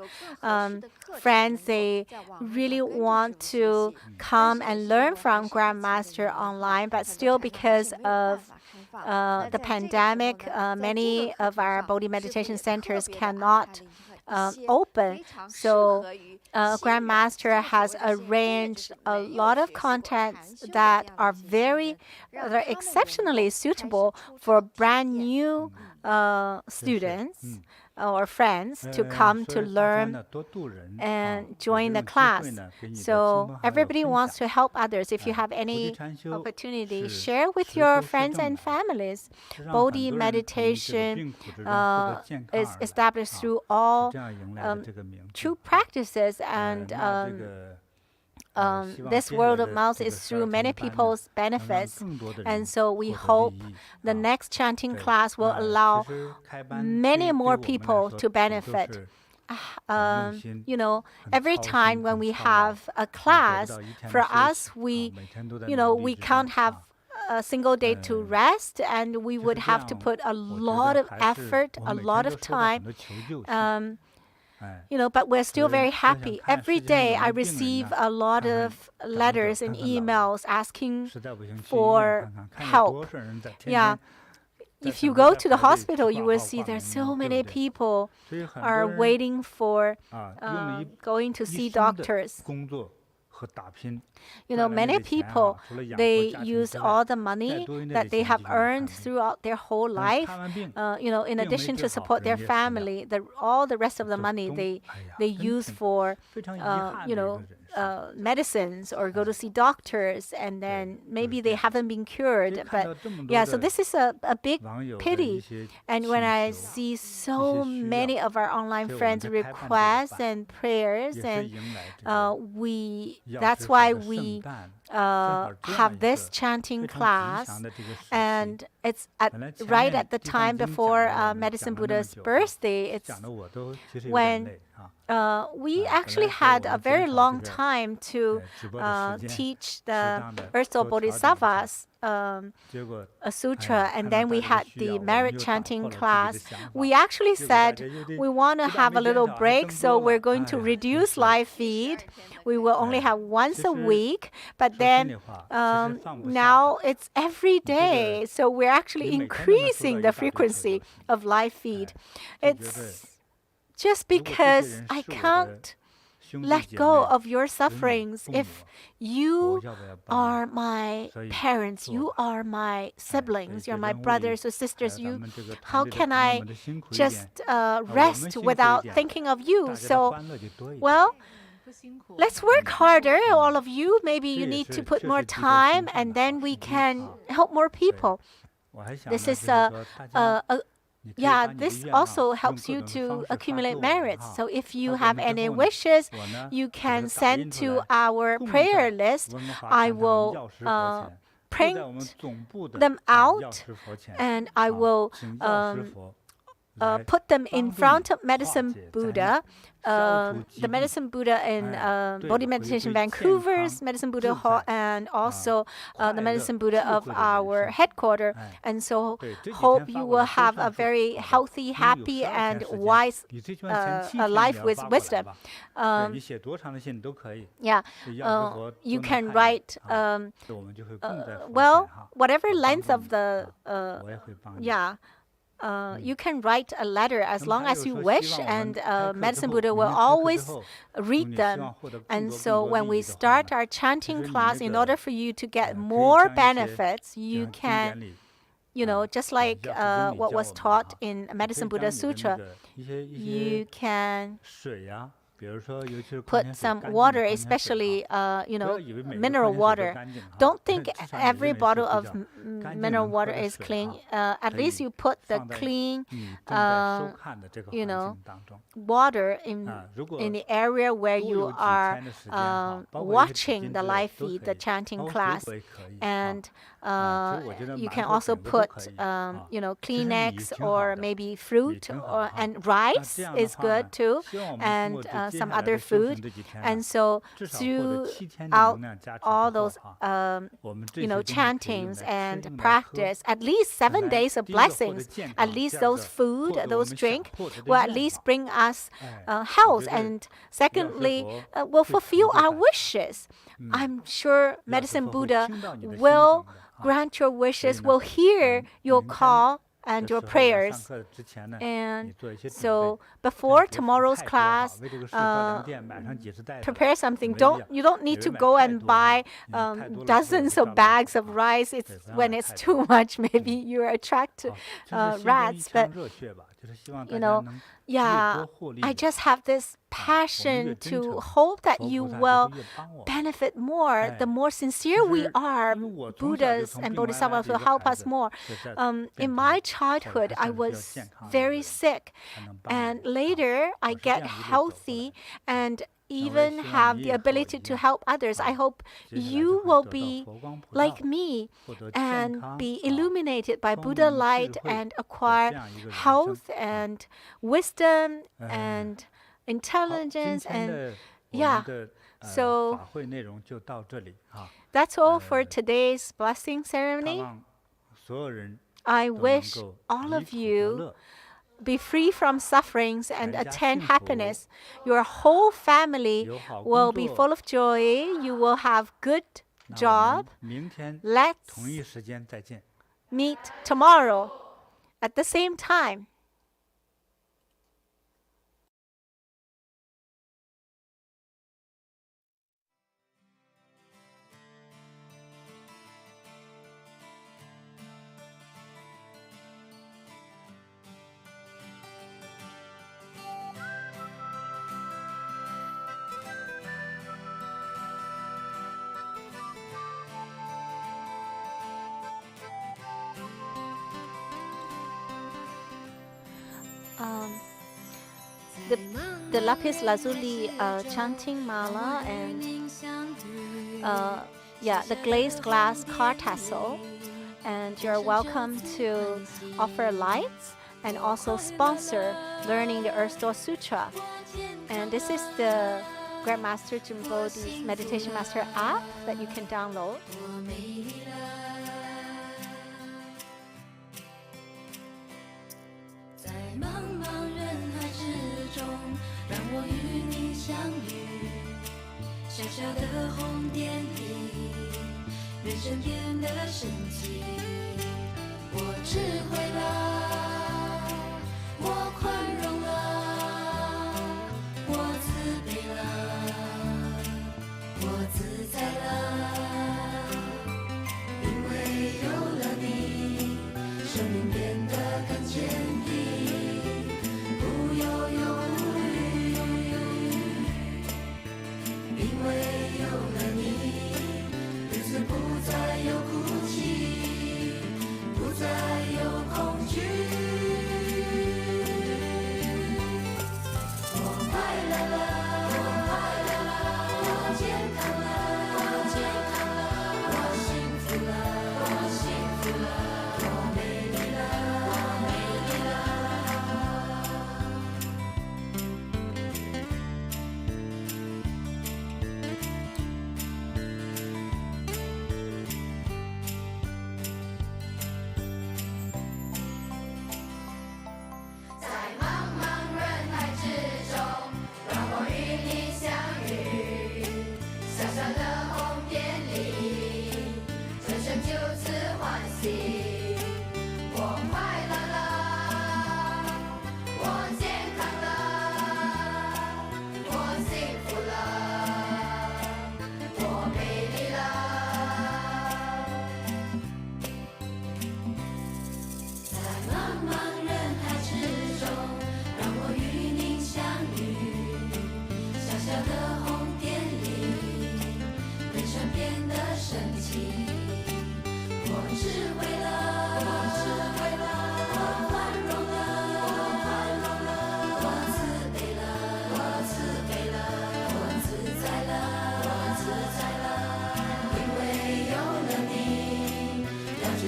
friends. They really want to come and learn from Grandmaster online, but still because of the pandemic, many of our Bodhi meditation centers cannot open. So Grandmaster has arranged a lot of contents that are very exceptionally suitable for brand new students or friends to come to learn and join the class. So everybody wants to help others. If you have any opportunity, share with your friends and families. Bodhi meditation is established through all true practices, and this word of mouth is through many people's benefits. And so we hope the next chanting class will allow many more people to benefit. You know, every time when we have a class, for us, we can't have a single day to rest, and we would have to put a lot of effort, a lot of time. But we're still very happy. Every day I receive a lot of letters and emails asking for help. Yeah. If you go to the hospital, you will see there's so many people are waiting for going to see doctors. Many people, they use all the money that they have earned throughout their whole life, in addition to support their family, all the rest of the money they use for, medicines or go to see doctors, and then maybe they haven't been cured. But yeah, so this is a big pity. And when I see so many of our online friends' requests and prayers, and that's why we have this chanting class, and it's right at the time before Medicine Buddha's birthday. It's when we actually had a very long time to teach the Earth of Bodhisattvas a sutra, and then we had the merit chanting class. We actually said we want to have a little break, so we're going to reduce live feed. We will only have once a week, but then now it's every day, so we're actually increasing the frequency of live feed. It's just because I can't let go of your sufferings. If you are my parents, you are my siblings, you're my brothers or sisters, how can I just rest without thinking of you? So, well, let's work harder, all of you. Maybe you need to put more time, and then we can help more people. This is this also helps you to accumulate merits. So if you have any wishes, you can send to our prayer list. I will print them out, and I will put them in front of Medicine Buddha. The Medicine Buddha in Bodhi Meditation Vancouver's Medicine Buddha Hall, and also the Medicine Buddha of our headquarters. And so hope you will have a very healthy, happy, and wise life with wisdom. You can write, whatever length of the, you can write a letter as long as you wish, and Medicine Buddha will always read them. And so when we start our chanting class, in order for you to get more benefits, you can, just like what was taught in Medicine Buddha Sutra, you can put some water, especially mineral water. Don't think every bottle of mineral water is clean. At least you put the clean water in the area where you are watching the live feed, the chanting class. And you can also put Kleenex or maybe fruit, and rice is good too, and some other food. And so throughout all those chantings and practice, at least 7 days of blessings, at least those food, those drink will at least bring us health, and secondly will fulfill our wishes. I'm sure Medicine Buddha will grant your wishes, will hear your call and your prayers. And so before tomorrow's class, prepare something. You don't need to go and buy dozens of bags of rice. When it's too much, maybe you attract rats. But I just have this passion to hope that you will benefit more. The more sincere we are, Buddhas and Bodhisattvas will help us more. In my childhood, I was very sick, and later I get healthy and even have the ability to help others. I hope you will be like me and be illuminated by Buddha light and acquire health and wisdom and intelligence. And so that's all for today's blessing ceremony. I wish all of you be free from sufferings and attain happiness. Your whole family will be full of joy. You will have good job. Let's meet tomorrow at the same time. The Lapis Lazuli chanting mala and the glazed glass car tassel. And you're welcome to offer lights and also sponsor learning the Earth Door Sutra. And this is the Grandmaster JinBodhi's Meditation Master app that you can download.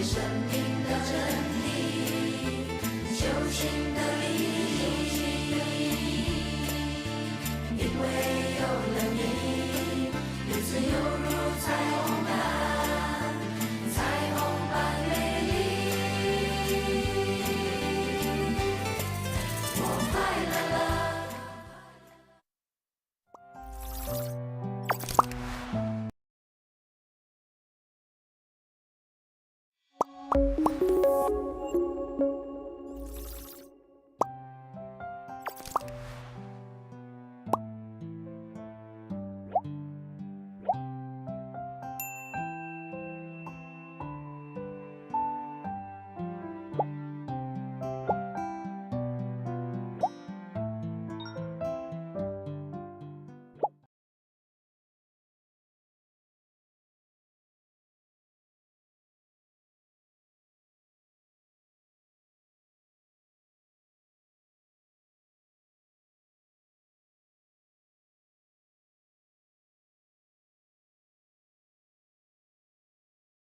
生命的真理，修行的